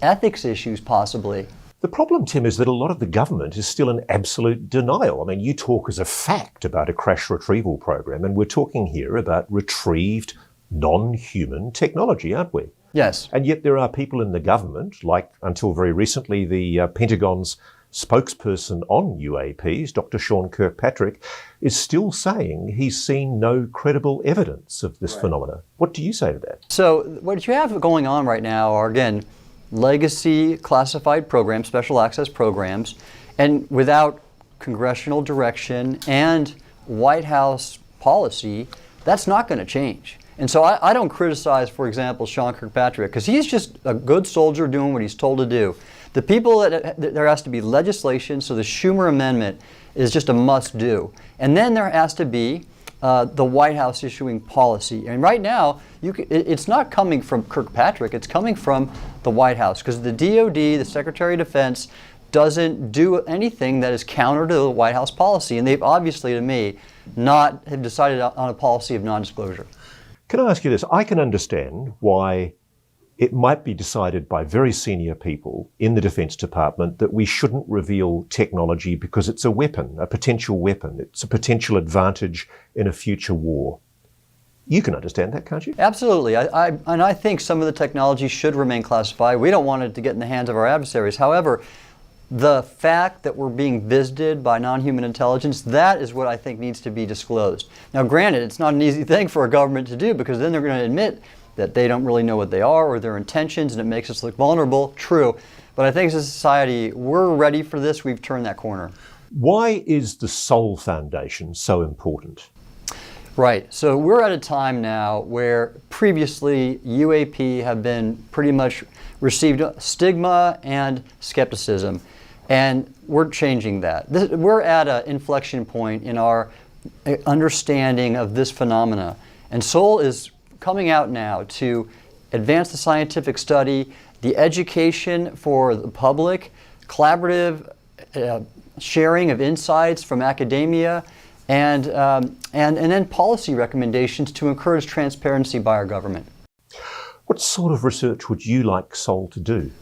ethics issues possibly. The problem, Tim, is that a lot of the government is still in absolute denial. You talk as a fact about a crash retrieval program, and we're talking here about retrieved non-human technology, aren't we? Yes. And yet there are people in the government, like until very recently the Pentagon's spokesperson on UAPs, Dr. Sean Kirkpatrick, is still saying he's seen no credible evidence of this phenomena. What do you say to that? So what you have going on right now are, again, legacy classified programs, special access programs, and without congressional direction and White House policy, That's not going to change. And so I don't criticize, for example, Sean Kirkpatrick, because he's just a good soldier doing what he's told to do. The people there has to be legislation, so the Schumer Amendment is just a must-do. And then there has to be the White House issuing policy. And right now, it's not coming from Kirkpatrick, it's coming from the White House, because the DOD, the Secretary of Defense, doesn't do anything that is counter to the White House policy. And they've obviously, to me, have decided on a policy of non-disclosure. Can I ask you this? I can understand why it might be decided by very senior people in the Defense Department that we shouldn't reveal technology because it's a weapon, a potential weapon. It's a potential advantage in a future war. You can understand that, can't you? Absolutely. I think some of the technology should remain classified. We don't want it to get in the hands of our adversaries. However, the fact that we're being visited by non-human intelligence, that is what I think needs to be disclosed. Now, granted, it's not an easy thing for a government to do, because then they're going to admit that they don't really know what they are or their intentions, and it makes us look vulnerable. True. But I think as a society, we're ready for this. We've turned that corner. Why is the Soul Foundation so important? Right. So we're at a time now where previously UAP have been pretty much received stigma and skepticism. And we're changing that. We're at an inflection point in our understanding of this phenomena. And Soul is coming out now to advance the scientific study, the education for the public, collaborative sharing of insights from academia, and then policy recommendations to encourage transparency by our government. What sort of research would you like Soul to do?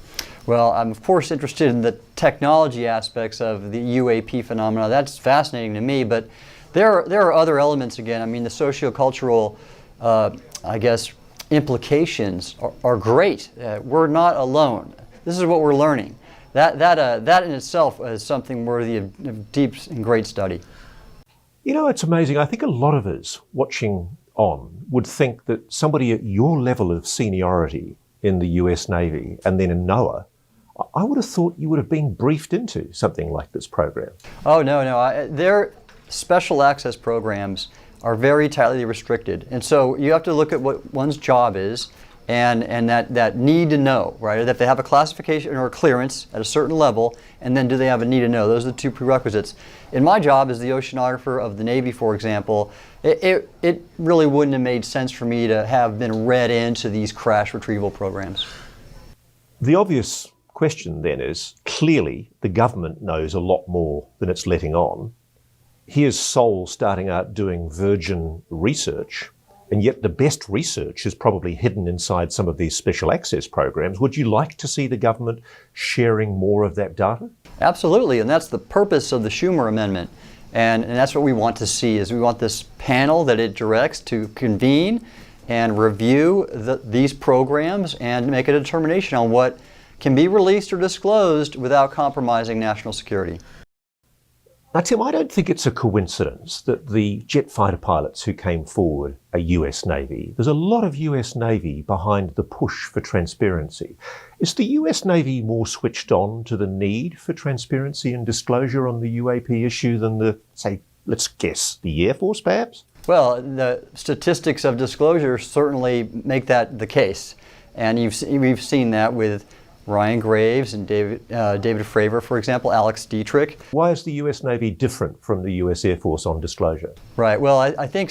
Well, I'm of course interested in the technology aspects of the UAP phenomena. That's fascinating to me, but there are other elements again. I mean, the sociocultural, I guess, implications are great. We're not alone. This is what we're learning. That in itself is something worthy of deep and great study. You know, it's amazing. I think a lot of us watching on would think that somebody at your level of seniority in the US Navy and then in NOAA, I would have thought you would have been briefed into something like this program. Oh, no. Their special access programs are very tightly restricted. And so you have to look at what one's job is and that need to know, right? That they have a classification or a clearance at a certain level, and then do they have a need to know? Those are the two prerequisites. In my job as the oceanographer of the Navy, for example, it really wouldn't have made sense for me to have been read into these crash retrieval programs. The obvious question then is, clearly the government knows a lot more than it's letting on. Here's Soul starting out doing virgin research, and yet the best research is probably hidden inside some of these special access programs. Would you like to see the government sharing more of that data? Absolutely, and that's the purpose of the Schumer Amendment. And that's what we want to see, is we want this panel that it directs to convene and review these programs and make a determination on what can be released or disclosed without compromising national security. Now, Tim, I don't think it's a coincidence that the jet fighter pilots who came forward are US Navy. There's a lot of US Navy behind the push for transparency. Is the US Navy more switched on to the need for transparency and disclosure on the UAP issue than the, say, let's guess, the Air Force perhaps? Well, the statistics of disclosure certainly make that the case. And we've seen that with Ryan Graves and David Fravor, for example, Alex Dietrich. Why is the US Navy different from the US Air Force on disclosure? Right. Well, I think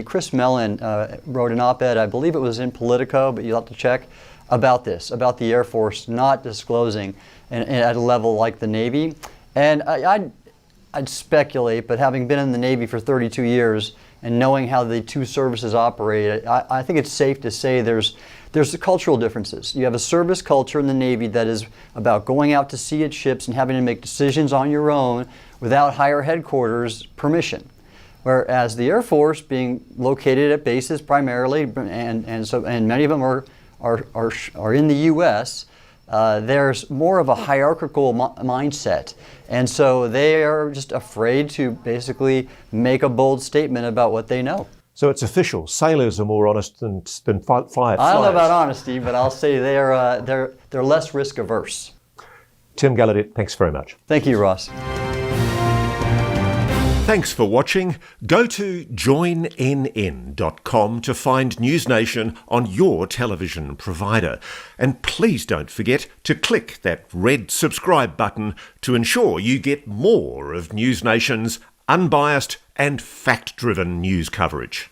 Chris Mellon wrote an op-ed, I believe it was in Politico, but you'll have to check, about this, about the Air Force not disclosing at a level like the Navy. And I'd speculate, but having been in the Navy for 32 years and knowing how the two services operate, I think it's safe to say there's the cultural differences. You have a service culture in the Navy that is about going out to sea at ships and having to make decisions on your own without higher headquarters permission. Whereas the Air Force, being located at bases primarily, and many of them are in the U.S., there's more of a hierarchical mindset. And so they are just afraid to basically make a bold statement about what they know. So it's official. Sailors are more honest than flyers. I don't know about honesty, but I'll say they're less risk averse. Tim Gallaudet, thanks very much. Thank you, Ross. Thanks for watching. Go to joinnn.com to find NewsNation on your television provider. And please don't forget to click that red subscribe button to ensure you get more of NewsNation's unbiased and fact-driven news coverage.